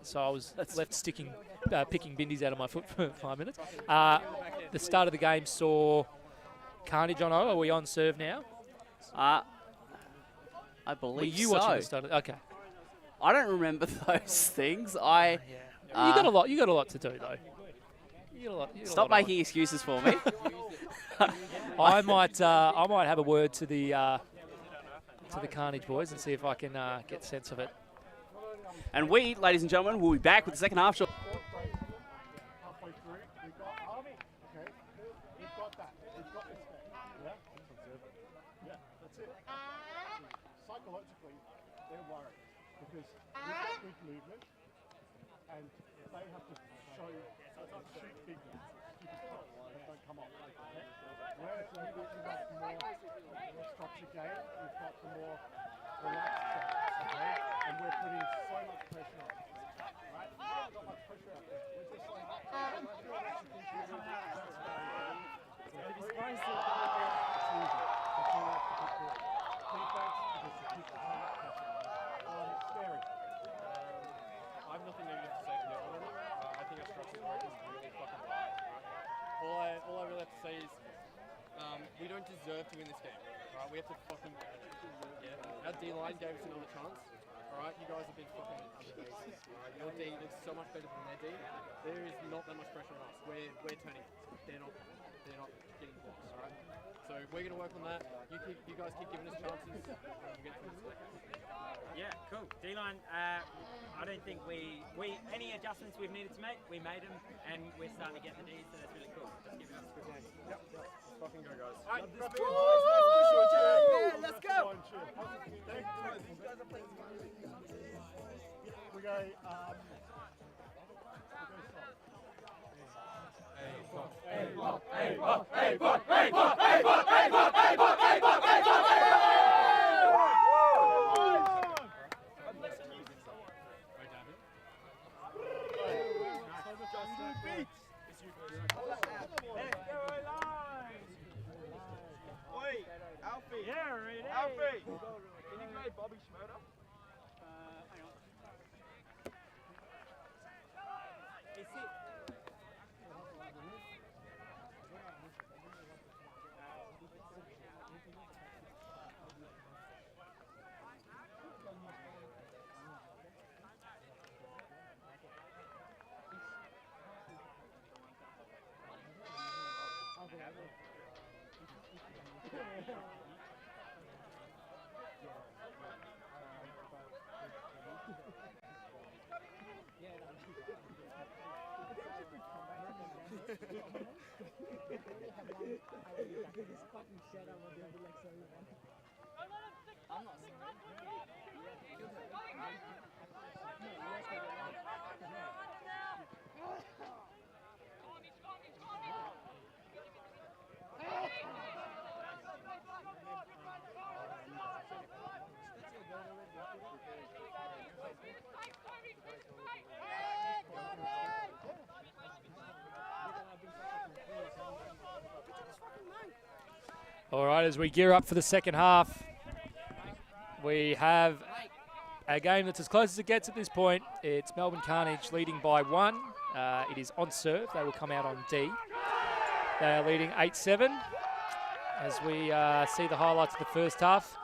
So I was left picking bindies out of my foot for 5 minutes. The start of the game saw Carnage on O. Are we on serve now? I believe Were you so. watching the start? Okay. I don't remember those things. You got a lot. You got a lot to do though. Stop making excuses for me. I might have a word to the Carnage boys and see if I can get sense of it. And we, ladies and gentlemen, will be back with the second half. Halfway through, we've got Army. Okay, we've got that. We've got this thing. Yeah? Yeah, that's it. Psychologically, they're worried because we've got big movement and they have to shoot big ones. They don't come off. Okay? Whereas we've got more structured game, we've got the more relaxed game. Okay? And we're putting so much pressure on it. Right? We haven't got much pressure out there. We're just like, I've nothing negative to say to that one. I think our structural work is really fucking bad. Right? All I really have to say is we don't deserve to win this game. Right? We have to fucking our D-line gave us another chance. Alright, you guys have been fucking underdogs. Alright, your D looks so much better than their D. There is not that much pressure on us. We're turning. They're not getting blocks, alright? So we're gonna work on that. You guys keep giving us chances. We'll get through this. Yeah, cool. D-line, I don't think we any adjustments we've needed to make, we made them, and we're starting to get the D, so that's really cool. Just giving us a good game. Yep. Let's fucking go, guys. Alright, let's go. We go, Alfie! Can you play Bobby Schmoeder? Hang on. All right, as we gear up for the second half, we have a game that's as close as it gets at this point. It's Melbourne Carnage leading by 1. It is on serve. They will come out on D. They are leading 8-7 as we see the highlights of the first half.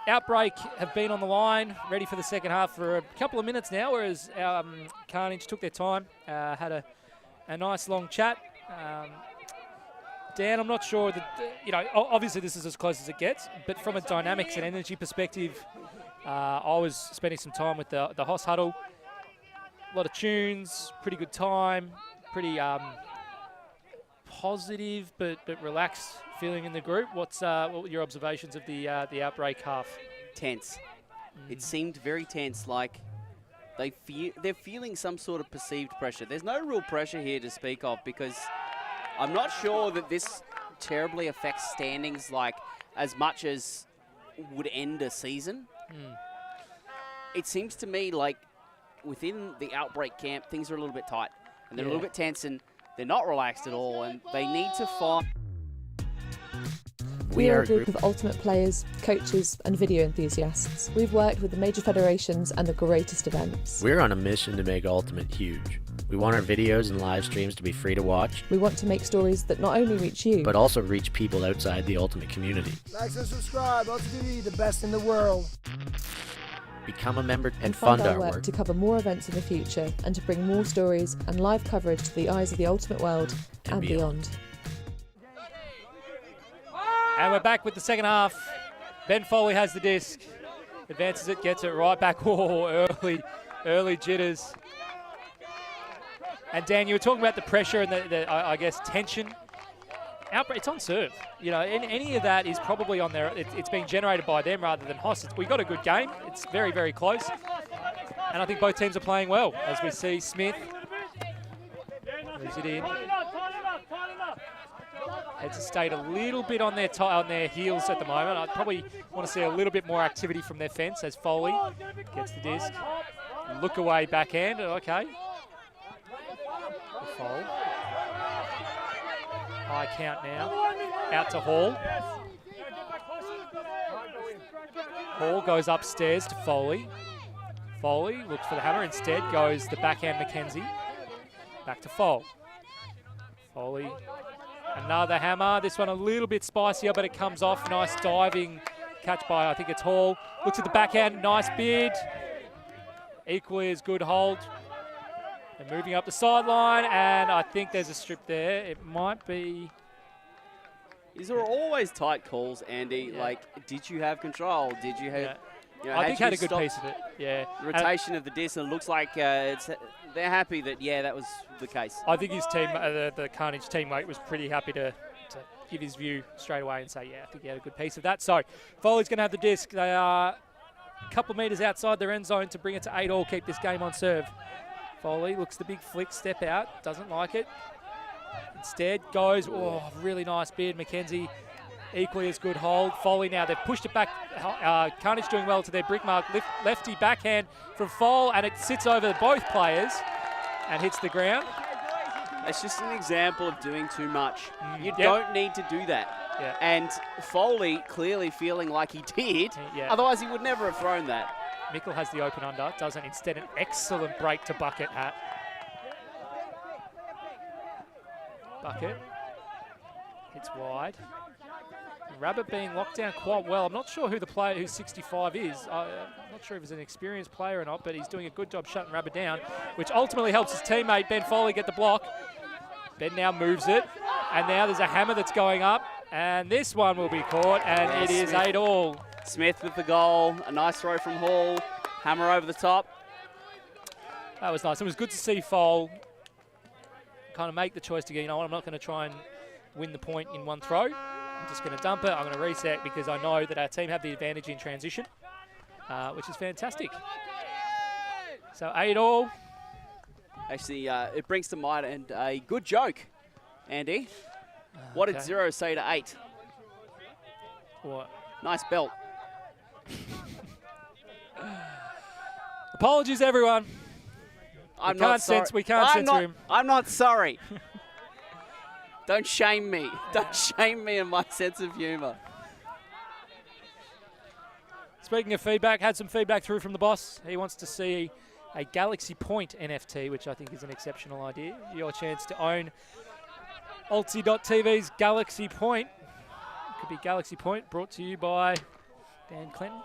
Outbreak have been on the line, ready for the second half for a couple of minutes now, whereas Carnage took their time, had a nice long chat. Dan, I'm not sure that, obviously this is as close as it gets, but from a dynamics and energy perspective, I was spending some time with the Hoss Huddle. A lot of tunes, pretty good time, pretty positive but relaxed feeling in the group. What were your observations of the Outbreak half? Tense. It seemed very tense, like they're feeling some sort of perceived pressure. There's no real pressure here to speak of because I'm not sure that this terribly affects standings like as much as would end a season. It seems to me like within the Outbreak camp, things are a little bit tight. And they're a little bit tense, and they're not relaxed at all, and they need to find... We are a group of Ultimate players, coaches and video enthusiasts. We've worked with the major federations and the greatest events. We're on a mission to make Ultimate huge. We want our videos and live streams to be free to watch. We want to make stories that not only reach you, but also reach people outside the Ultimate community. Like and subscribe, Ultimate TV, the best in the world. Become a member and fund our our work to cover more events in the future and to bring more stories and live coverage to the eyes of the Ultimate world and beyond. And we're back with the second half. Ben Foley has the disc, advances it, gets it right back. Oh, early jitters. And Dan, you were talking about the pressure and the I guess, tension. Outbreak, it's on serve. You know, any of that is probably on there. It's being generated by them rather than Hoss. We got a good game. It's very, very close. And I think both teams are playing well. As we see Smith moves it in. Heads of State a little bit on their heels at the moment. I probably want to see a little bit more activity from their fence as Foley gets the disc. Look away backhand. Okay. The foul. High count now. Out to Hall. Hall goes upstairs to Foley. Foley looks for the hammer. Instead goes the backhand McKenzie. Back to Foley. Foley. Another hammer. This one a little bit spicier, but it comes off. Nice diving catch by, I think it's Hall. Looks at the backhand. Nice bid. Equally as good hold. They're moving up the sideline, and I think there's a strip there. It might be... These are always tight calls, Andy. Yeah. Like, did you have control? Did you have... Yeah. You know, I think had a good piece of it, yeah. The rotation of the disc, and it looks like they're happy that, that was the case. I think his team, the Carnage teammate, was pretty happy to give his view straight away and say, yeah, I think he had a good piece of that. So, Foley's going to have the disc. They are a couple of metres outside their end zone to bring it to 8-all, keep this game on serve. Foley looks the big flick, step out, doesn't like it. Instead goes, really nice bid. McKenzie, equally as good hold. Foley now, they've pushed it back. Carnage doing well to their brick mark. Lefty backhand from Foley, and it sits over both players and hits the ground. It's just an example of doing too much. You don't need to do that. Yeah. And Foley clearly feeling like he did. Yeah. Otherwise, he would never have thrown that. Mickle has the open under, doesn't. Instead, an excellent break to Bucket at. Bucket hits wide. Rabbit being locked down quite well. I'm not sure who the player who's 65 is. I'm not sure if he's an experienced player or not, but he's doing a good job shutting Rabbit down, which ultimately helps his teammate Ben Foley get the block. Ben now moves it, and now there's a hammer that's going up, and this one will be caught, and it is 8-all. Smith with the goal, a nice throw from Hall, hammer over the top. That was nice. It was good to see Foley kind of make the choice to go, you know what, I'm not going to try and win the point in one throw. I'm just going to dump it. I'm going to reset because I know that our team have the advantage in transition, which is fantastic. So 8-all. Actually, it brings to mind a good joke, Andy. What did 0 say to 8? What? Nice belt. Apologies, everyone. We can't censor him. I'm not sorry. Don't shame me. Don't shame me in my sense of humour. Speaking of feedback, had some feedback through from the boss. He wants to see a Galaxy Point NFT, which I think is an exceptional idea. Your chance to own Altsy.tv's Galaxy Point. Could be Galaxy Point, brought to you by Dan Clinton.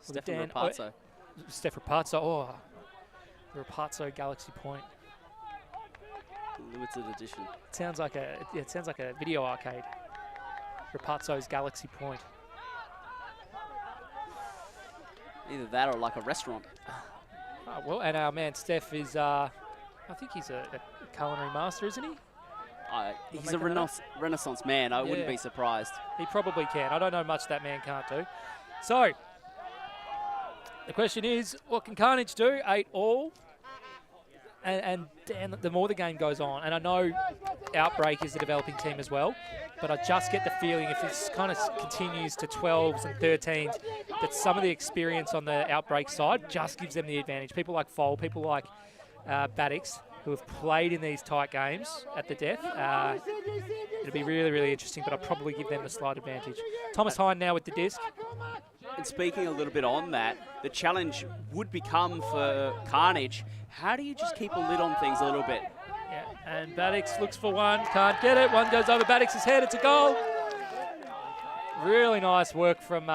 Stefan Rapazzo. Steph Rapazzo. Oh, the Rapazzo Galaxy Point. Limited edition. It sounds like a video arcade. Rapazzo's Galaxy Point. Either that or like a restaurant. Oh, well, and our man Steph is, I think he's a culinary master, isn't he? He's a Renaissance man. I wouldn't be surprised. He probably can. I don't know much that man can't do. So, the question is, what can Carnage do? 8-all. And Dan, the more the game goes on, and I know Outbreak is a developing team as well, but I just get the feeling if this kind of continues to 12s and 13s, that some of the experience on the Outbreak side just gives them the advantage. People like Foal, people like Madx, who have played in these tight games at the death. It'll be really, really interesting, but I'll probably give them the slight advantage. Thomas Hine now with the disc. And speaking a little bit on that, the challenge would become for Carnage, how do you just keep a lid on things a little bit? Yeah, and Madx looks for one, can't get it. One goes over Madix's head, it's a goal. Really nice work from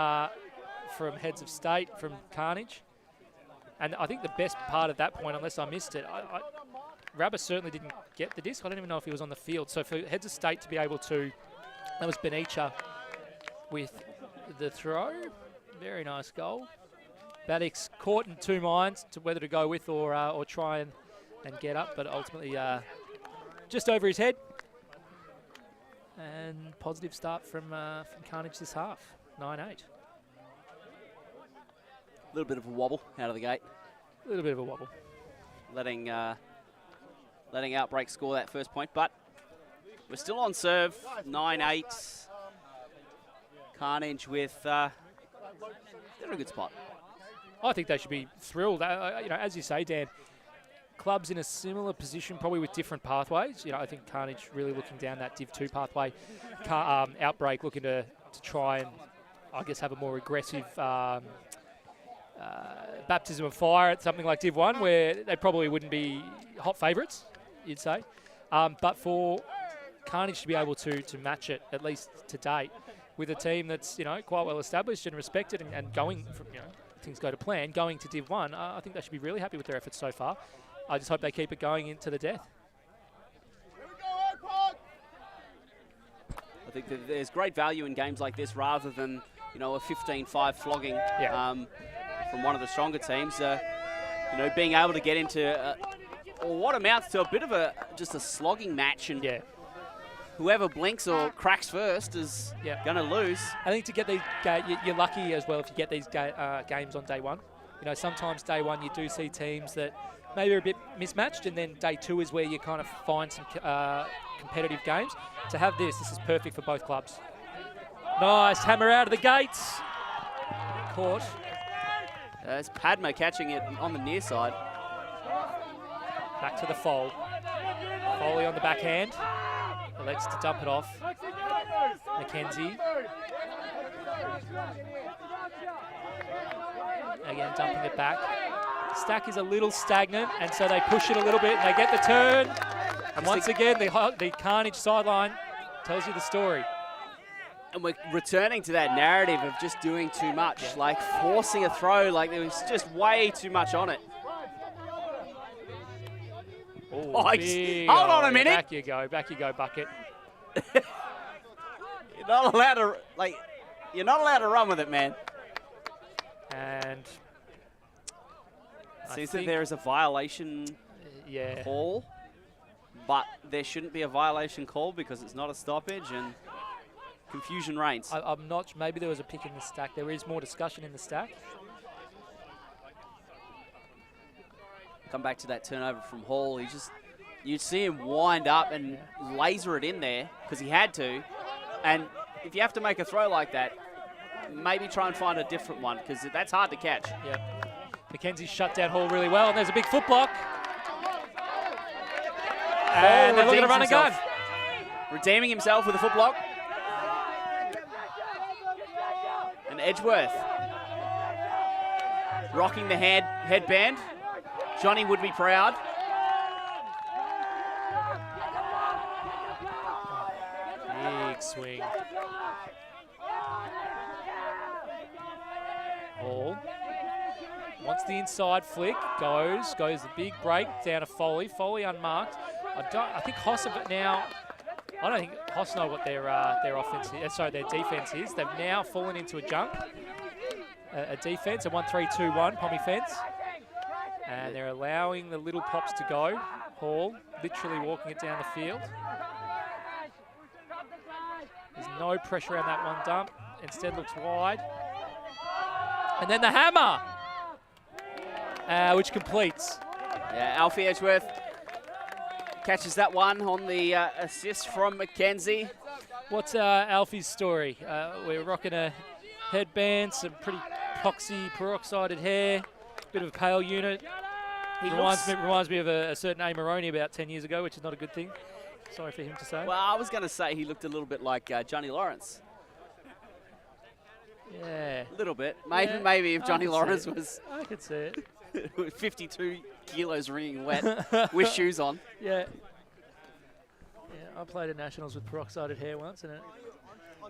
Heads of State, from Carnage. And I think the best part of that point, unless I missed it, Rabba certainly didn't get the disc. I don't even know if he was on the field. So for Heads of State to be able to, that was Benicia with the throw. Very nice goal. Madx caught in two minds to whether to go with or try and get up, but ultimately just over his head. And positive start from Carnage this half, 9-8. A little bit of a wobble out of the gate. A little bit of a wobble. Letting Outbreak score that first point, but we're still on serve, 9-8. Carnage with, they're in a good spot. I think they should be thrilled. As you say, Dan, clubs in a similar position, probably with different pathways. I think Carnage really looking down that Div 2 pathway. Outbreak looking to try and, I guess, have a more aggressive baptism of fire at something like Div 1, where they probably wouldn't be hot favourites, you'd say. But for Carnage to be able to match it, at least to date, with a team that's quite well established and respected and going from, things go to plan, going to Div 1, I think they should be really happy with their efforts so far. I just hope they keep it going into the death. I think that there's great value in games like this rather than, a 15-5 flogging from one of the stronger teams. Being able to get into what amounts to a bit of just a slogging match, and whoever blinks or cracks first is going to lose. I think to get these, you're lucky as well if you get these games on day one. Sometimes day one you do see teams that maybe are a bit mismatched, and then day two is where you kind of find some competitive games. To have this is perfect for both clubs. Nice hammer out of the gates. Caught. It's Padma catching it on the near side. Back to the Foal. Foley on the backhand. Elects to dump it off. Mackenzie. Again, dumping it back. Stack is a little stagnant, and so they push it a little bit, and they get the turn. And once again, the Carnage sideline tells you the story. And we're returning to that narrative of just doing too much, like forcing a throw, like there was just way too much on it. Hold on a minute. Back you go, bucket. You're not allowed to run with it, man. And seems that there is a violation call, but there shouldn't be a violation call because it's not a stoppage, and confusion reigns. I'm not. Maybe there was a pick in the stack. There is more discussion in the stack. Come back to that turnover from Hall. You'd see him wind up and laser it in there because he had to. And if you have to make a throw like that, maybe try and find a different one because that's hard to catch. Yeah. Mackenzie's shut down Hall really well, and there's a big foot block. And they're looking to run a gun. Redeeming himself with a foot block. And Edgeworth rocking the headband. Johnny would be proud. Big swing. Hall wants the inside flick. Goes the big break down to Foley. Foley unmarked. I think Hoss have it now. I don't think Hoss know what their offense is. Sorry, their defense is. They've now fallen into a jump, a defense, a 1-3-2-1 Pommy fence. And they're allowing the little pops to go. Hall literally walking it down the field. There's no pressure on that one dump. Instead looks wide. And then the hammer, which completes. Yeah, Alfie Edgeworth catches that one on the assist from McKenzie. What's Alfie's story? We're rocking a headband, some pretty poxy peroxided hair, bit of a pale unit. He reminds me of a certain A. Maroney about 10 years ago, which is not a good thing. Sorry for him to say. Well, I was going to say he looked a little bit like Johnny Lawrence. Yeah. A little bit. Maybe if Johnny Lawrence was... I could see it. 52 kilos wringing wet with shoes on. Yeah. Yeah, I played at Nationals with peroxided hair once, and it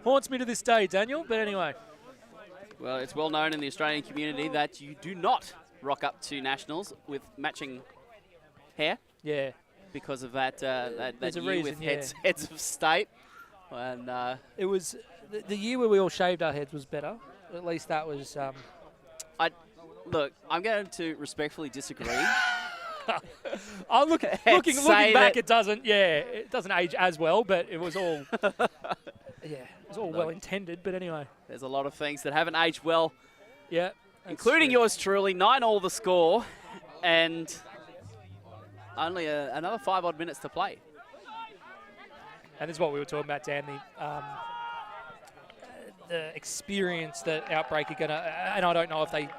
haunts me to this day, Daniel. But anyway. Well, it's well known in the Australian community that you do not rock up to Nationals with matching hair. Yeah. Because of that that There's a year reason, with yeah. heads of state. And it was the year where we all shaved our heads was better. At least that was. Look, I'm going to respectfully disagree. Looking back, it doesn't age as well, but it was all it was all well intended. But anyway, there's a lot of things that haven't aged well. Yeah, including yours truly. 9-all the score, and only another 5 odd minutes to play. And this is what we were talking about, Dan. The experience that Outbreak are gonna, and I don't know if they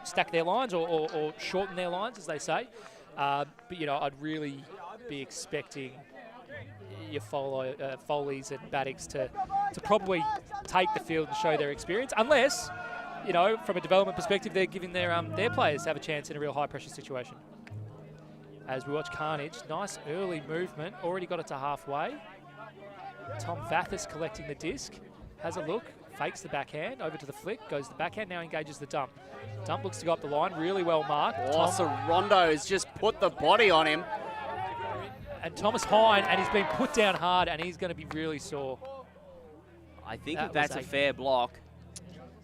stack their lines or shorten their lines, as they say. But, you know, I'd really be expecting your Foleys and Maddox to probably take the field and show their experience, unless, you know, from a development perspective, they're giving their players to have a chance in a real high-pressure situation. As we watch Carnage, nice early movement, already got it to halfway. Tom Vathis collecting the disc, has a look, fakes the backhand, over to the flick, goes the backhand, now engages the dump. Dump looks to go up the line, really well marked. Oh, Rondo's just put the body on him. And Thomas Hine, and he's been put down hard, and he's going to be really sore. I think that's a fair block.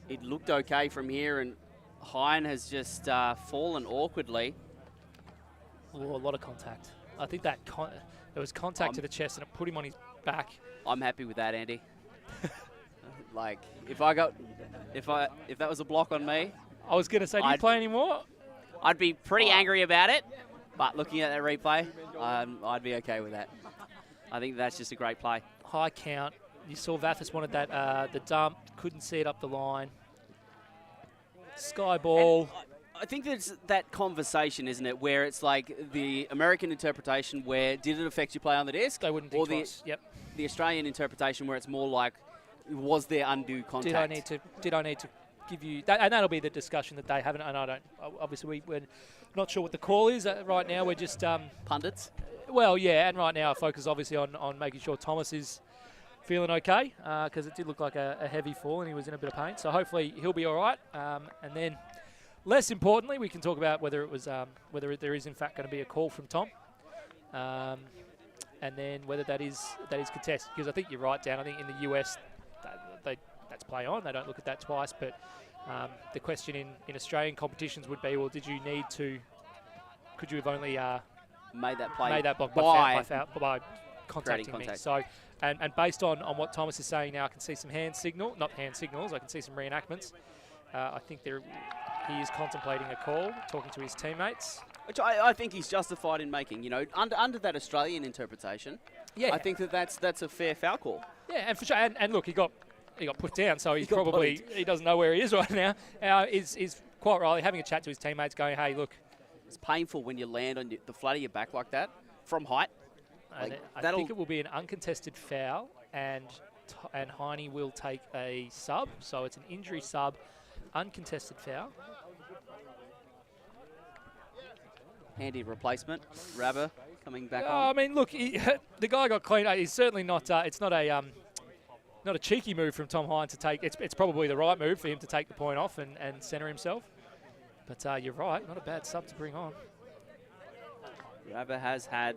It looked okay from here, and Hine has just fallen awkwardly. Oh, a lot of contact. I think that there was contact to the chest, and it put him on his back. I'm happy with that, Andy. Like, if that was a block on me, I was going to say, do you play anymore? I'd be pretty angry about it, but looking at that replay, I'd be okay with that. I think that's just a great play. High count. You saw Vathis wanted that the dump, couldn't see it up the line. Sky ball. I think there's that conversation, isn't it, where it's like the American interpretation where did it affect your play on the disc? They wouldn't think twice. Yep. The Australian interpretation where it's more like, was there undue contact? Did I need to give you that? And that'll be the discussion that they haven't. And I don't. Obviously, we're not sure what the call is right now. We're just pundits. Well, yeah, and right now our focus obviously on making sure Thomas is feeling okay, because it did look like a heavy fall and he was in a bit of pain. So hopefully he'll be all right. And then, less importantly, we can talk about whether whether there is in fact going to be a call from Tom. And then whether that is contested, because I think you're right, Dan. I think in the US, that's play on. They don't look at that twice. But the question in Australian competitions would be, well, could you have only made that block by contacting me? So, and based on what Thomas is saying now, I can see some not hand signals. I can see some reenactments. I think he is contemplating a call, talking to his teammates. Which I think he's justified in making. You know, under that Australian interpretation, yeah, I think that's a fair foul call. Yeah, and for sure. And look, he got put down, so he doesn't know where he is right now. Is quite rightly having a chat to his teammates, going, "Hey, look, it's painful when you land on the flat of your back like that from height." I think it will be an uncontested foul, and Heine will take a sub, so it's an injury sub, uncontested foul. Handy replacement, Rabber coming back on. I mean, look, the guy got clean. He's certainly not. It's not a cheeky move from Tom Hine to take. It's probably the right move for him to take the point off and centre himself. But you're right, not a bad sub to bring on. Rabber has had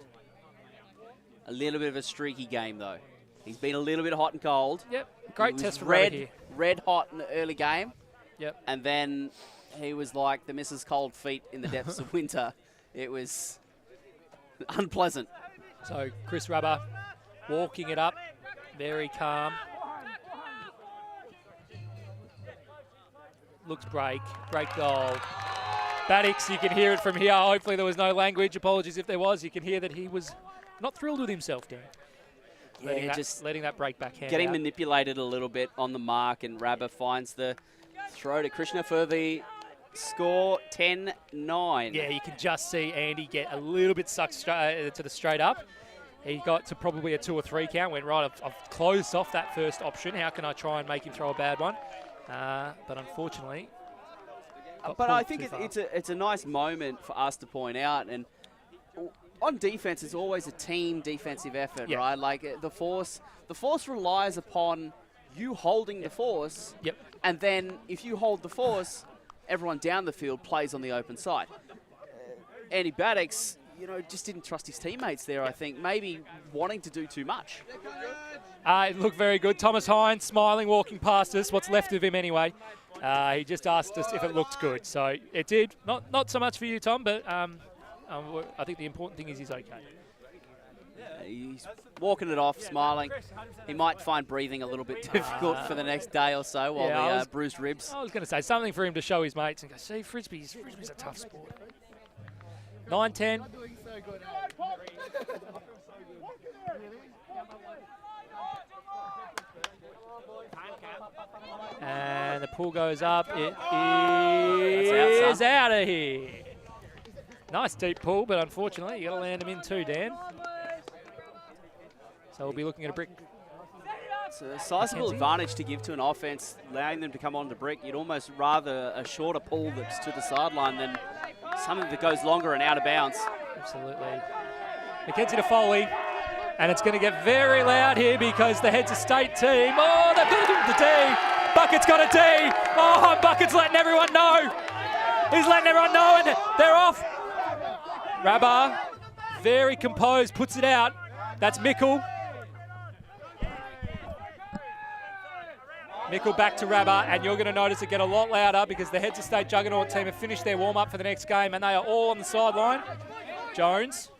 a little bit of a streaky game, though. He's been a little bit hot and cold. Yep, great test for Rabber here. Red hot in the early game. Yep. And then he was like the Mrs. Cold Feet in the depths of winter. It was unpleasant. So Chris Rabber walking it up, very calm. Looks break goal. Maddox, you can hear it from here. Hopefully there was no language. Apologies if there was. You can hear that he was not thrilled with himself, Dan. Yeah, letting that break back hand getting out. manipulated a little bit on the mark, and Rabba finds the throw to Krishna for the score 10-9. Yeah, you can just see Andy get a little bit sucked to the straight up. He got to probably a 2 or 3 count, went right, I've closed off that first option. How can I try and make him throw a bad one? But unfortunately, but I think it's a nice moment for us to point out, and on defense, it's always a team defensive effort, right? Like the force relies upon you holding the force, and then if you hold the force, everyone down the field plays on the open side. Andy Maddox, you know, just didn't trust his teammates there, I think, maybe wanting to do too much. It looked very good. Thomas Hines smiling, walking past us, what's left of him anyway. He just asked us if it looked good, so it did. Not so much for you, Tom, but I think the important thing is he's okay. He's walking it off, smiling. He might find breathing a little bit difficult for the next day or so while the bruised ribs. I was going to say something for him to show his mates and go, see, Frisbee's a tough sport. 9-10. And the pull goes up. It is out of here. Nice deep pull, but unfortunately, you got to land him in too, Dan. So we'll be looking at a brick. It's a sizable advantage to give to an offense, allowing them to come on to brick. You'd almost rather a shorter pull that's to the sideline than something that goes longer and out of bounds. Absolutely. Mackenzie to Foley, and it's going to get very loud here because the heads of state team, oh, they've got to do the D. Bucket's got a D. Oh, Bucket's letting everyone know. He's letting everyone know, and they're off. Rabba, very composed, puts it out. That's Mickle. Mickle back to Rabba, and you're going to notice it get a lot louder because the heads of state juggernaut team have finished their warm-up for the next game, and they are all on the sideline. Jones.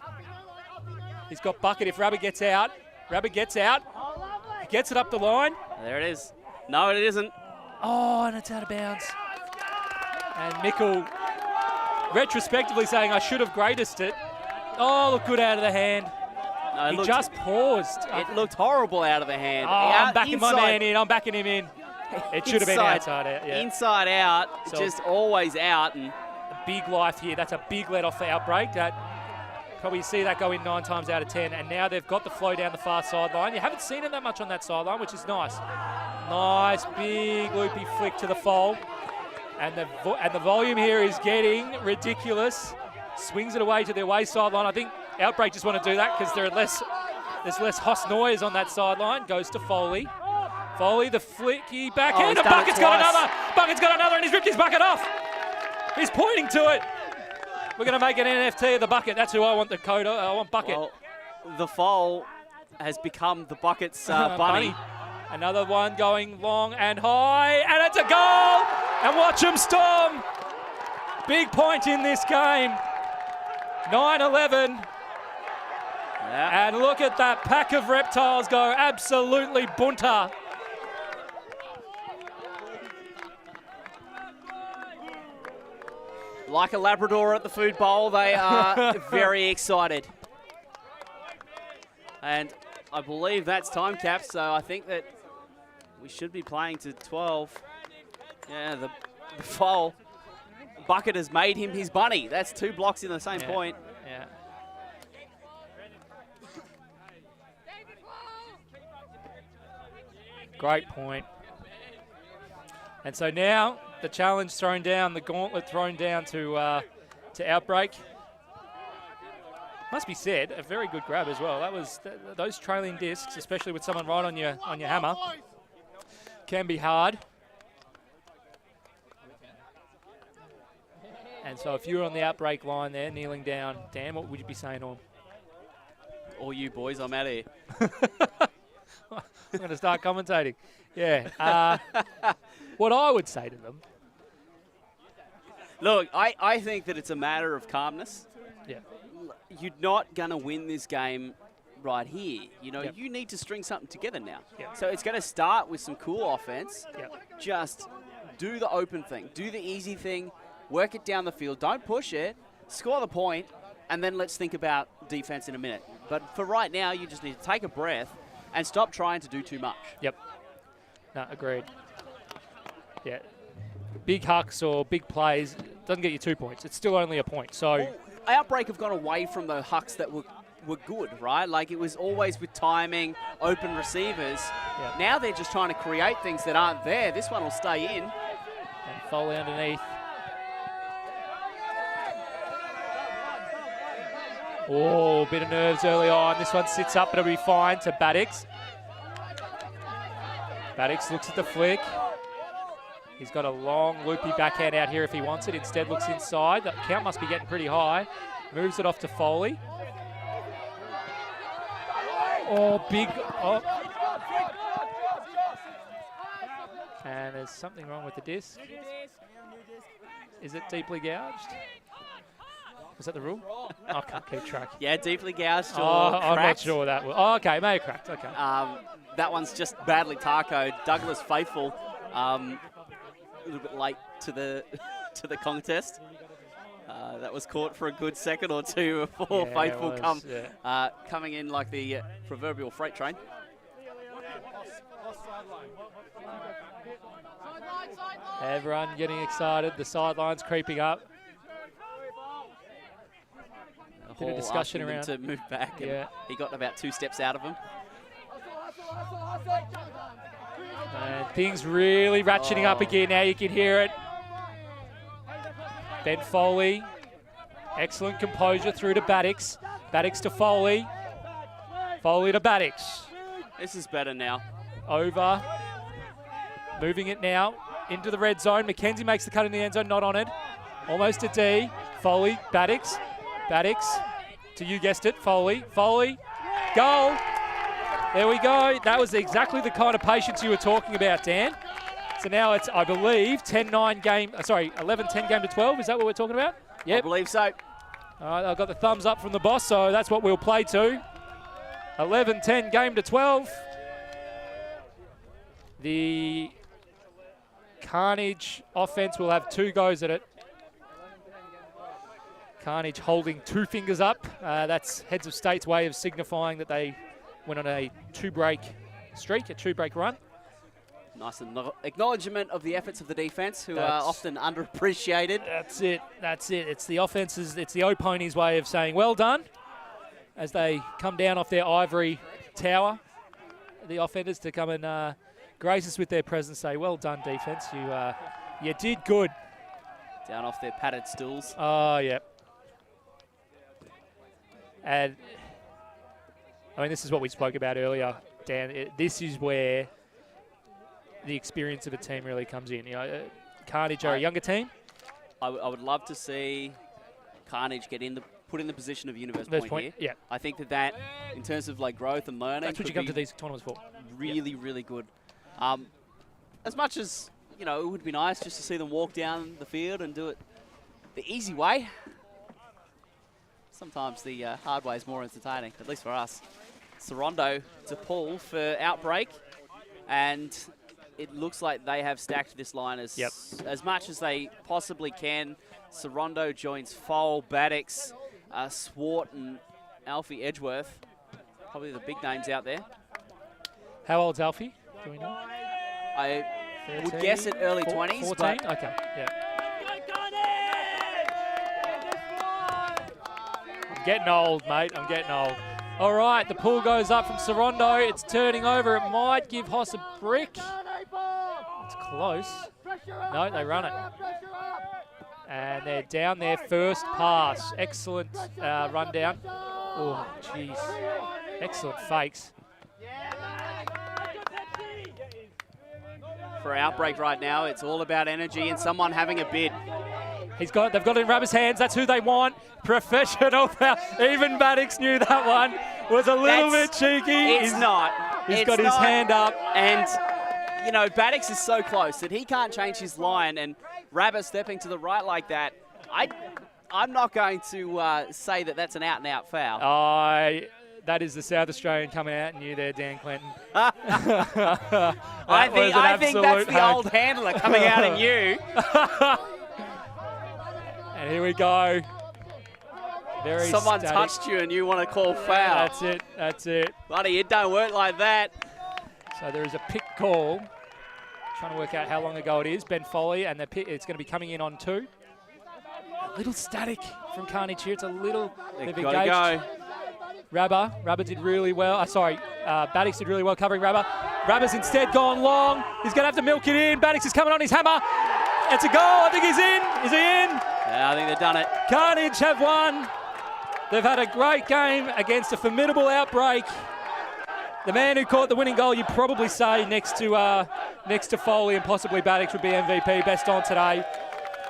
He's got Bucket if Rabba gets out. Rabba gets out. He gets it up the line. There it is. No, it isn't. Oh, and it's out of bounds. And Mickle retrospectively saying, I should have greatest it. Oh, look good out of the hand. No, he just paused. It looked horrible out of the hand. Oh, I'm backing my man in. I'm backing him in. It should have been outside out. Yeah. Inside out, so just always out. And a big life here. That's a big let off the Outbreak. That probably see that go in 9 times out of 10. And now they've got the flow down the far sideline. You haven't seen it that much on that sideline, which is nice. Nice big loopy flick to the foul. And the volume here is getting ridiculous. Swings it away to their away sideline. I think Outbreak just want to do that because there's less hoss noise on that sideline. Goes to Foley. Foley, the flicky backhand, and Bucket's got another. Bucket's got another, and he's ripped his bucket off. He's pointing to it. We're going to make an NFT of the Bucket. That's who I want the code. I want Bucket. Well, the foul has become the Bucket's bunny. Another one going long and high, and it's a goal. And watch them storm. Big point in this game. 9-11. Yeah. And look at that pack of reptiles go absolutely bunter. Like a Labrador at the food bowl, they are very excited. And I believe that's time cap, so I think that we should be playing to 12. Yeah, the foul. Bucket has made him his bunny. That's 2 blocks in the same point. Yeah. Great point. And so now the challenge thrown down, the gauntlet thrown down to Outbreak. Must be said, a very good grab as well. That was those trailing discs, especially with someone right on your hammer, can be hard. And so if you were on the Outbreak line there, kneeling down, Dan, what would you be saying to him? All you boys, I'm out of here. I'm going to start commentating. Yeah. What I would say to them. Look, I think that it's a matter of calmness. Yeah. You're not going to win this game right here. You know, you need to string something together now. Yep. So it's going to start with some cool offense. Yep. Just do the open thing. Do the easy thing. work it down the field, don't push it, score the point, and then let's think about defense in a minute. But for right now, you just need to take a breath and stop trying to do too much. Yep. No, agreed. Yeah. Big hucks or big plays doesn't get you 2 points. It's still only a point. So Outbreak have gone away from the hucks that were good, right? Like it was always with timing, open receivers. Yep. Now they're just trying to create things that aren't there. This one will stay in. And Foley underneath. Oh, bit of nerves early on. This one sits up, but it'll be fine to Madx. Madx looks at the flick. He's got a long, loopy backhand out here if he wants it. Instead looks inside. That count must be getting pretty high. Moves it off to Foley. Oh, big. Oh. And there's something wrong with the disc. Is it deeply gouged? Was that the rule? I can't keep track. Yeah, deeply gouged or I'm not cracked. sure that will. Oh, okay, maybe cracked. Okay. That one's just badly tacoed. Douglas Faithful, a little bit late to the to the contest. That was caught for a good second or two before Faithful coming in like the proverbial freight train. Everyone getting excited. The sideline's creeping up. Bit of discussion asking them around to move back. And he got about 2 steps out of him. And things really ratcheting up again. Now you can hear it. Ben Foley. Excellent composure through to Madx. Madx to Foley. Foley to Madx. This is better now. Over. Moving it now into the red zone. McKenzie makes the cut in the end zone, not on it. Almost to D. Foley, Madx. Madx to, you guessed it, Foley. Foley, goal. There we go. That was exactly the kind of patience you were talking about, Dan. So now it's, I believe, 11-10 game to 12. Is that what we're talking about? Yep. I believe so. All right, I've got the thumbs up from the boss, so that's what we'll play to. 11-10 game to 12. The Carnage offense will have 2 goes at it. Carnage holding 2 fingers up. That's Heads of State's way of signifying that they went on a 2-break streak, a 2-break run. Nice acknowledgement of the efforts of the defense, who are often underappreciated. That's it. That's it. It's the offense's, it's the O-Pony's way of saying well done as they come down off their ivory tower. The offenders to come and grace us with their presence, say well done, defense. You did good. Down off their padded stools. Oh, yeah. And, I mean, this is what we spoke about earlier, Dan. This is where the experience of a team really comes in. You know, Carnage are a younger team. I would love to see Carnage put in the position of universe point here. Yeah. I think that in terms of like growth and learning, that's what you come to these tournaments for. Really, really good. As much as, you know, it would be nice just to see them walk down the field and do it the easy way. Sometimes the hard way is more entertaining, at least for us. Sorondo to pull for Outbreak, and it looks like they have stacked this line as much as they possibly can. Sorondo joins Foal, Madx, Swart, and Alfie Edgeworth. Probably the big names out there. How old's Alfie? Do we know? I 13, would guess it early 20s. 14? But okay, yeah. I'm getting old, mate. I'm getting old. All right, the pull goes up from Sorondo. It's turning over. It might give Hoss a brick. It's close. No, they run it. And they're down their first pass. Excellent rundown. Oh, jeez. Excellent fakes. For Outbreak right now, it's all about energy and someone having a bid. They've got it in Rubber's hands. That's who they want. Professional foul. Even Madx knew that one was a little bit cheeky. It's not. He's got his hand up. And, you know, Madx is so close that he can't change his line. And Rabbit stepping to the right like that, I'm not going to say that that's an out-and-out foul. That is the South Australian coming out in you there, Dan Clinton. I think that's the old handler coming out in you. And here we go. Very Someone static. touched you and you want to call foul. That's it. That's it. Buddy, it don't work like that. So there is a pick call. Trying to work out how long ago it is. Ben Foley, and it's going to be coming in on 2. A little static from Carnage here. It's a little. They've They've got to go. Rabba did really well. Maddox did really well covering Rabba. Rabba's instead gone long. He's going to have to milk it in. Maddox is coming on his hammer. It's a goal. I think he's in. Is he in? Yeah, I think they've done it. Carnage have won. They've had a great game against a formidable Outbreak. The man who caught the winning goal, you'd probably say next to Foley and possibly Maddox would be MVP, best on today.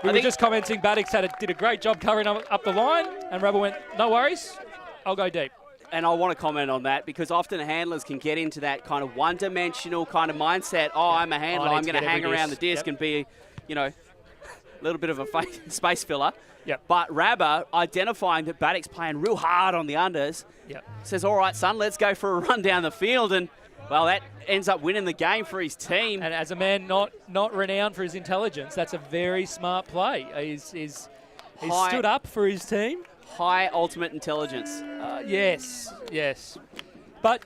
We were just commenting, Maddox did a great job covering up the line, and Rabba went, no worries, I'll go deep. And I want to comment on that because often handlers can get into that kind of one-dimensional kind of mindset. Oh, I'm a handler, I'm going to hang around the disc and be, a little bit of a space filler. Yep. But Rabba, identifying that Maddox playing real hard on the unders, says, all right, son, let's go for a run down the field. And, well, that ends up winning the game for his team. And as a man not renowned for his intelligence, that's a very smart play. He's stood up for his team. High ultimate intelligence. Yes. But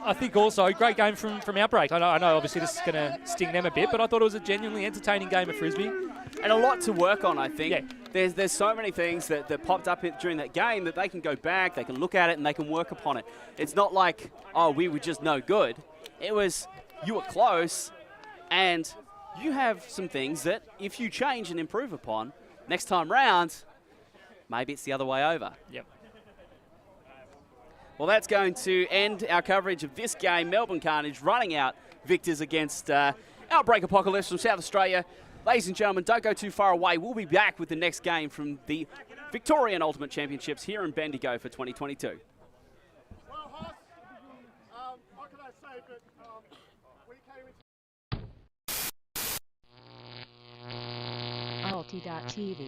I think also great game from Outbreak. I know obviously this is going to sting them a bit, but I thought it was a genuinely entertaining game of Frisbee. And a lot to work on, I think. Yeah. There's so many things that popped up during that game that they can go back, they can look at it, and they can work upon it. It's not like, oh, we were just no good. It was, you were close, and you have some things that if you change and improve upon, next time round, maybe it's the other way over. Yep. Well, that's going to end our coverage of this game. Melbourne Carnage running out victors against Outbreak Apocalypse from South Australia. Ladies and gentlemen, don't go too far away. We'll be back with the next game from the Victorian Ultimate Championships here in Bendigo for 2022. Well, Hoss, what can I say, but we came into... Alti.tv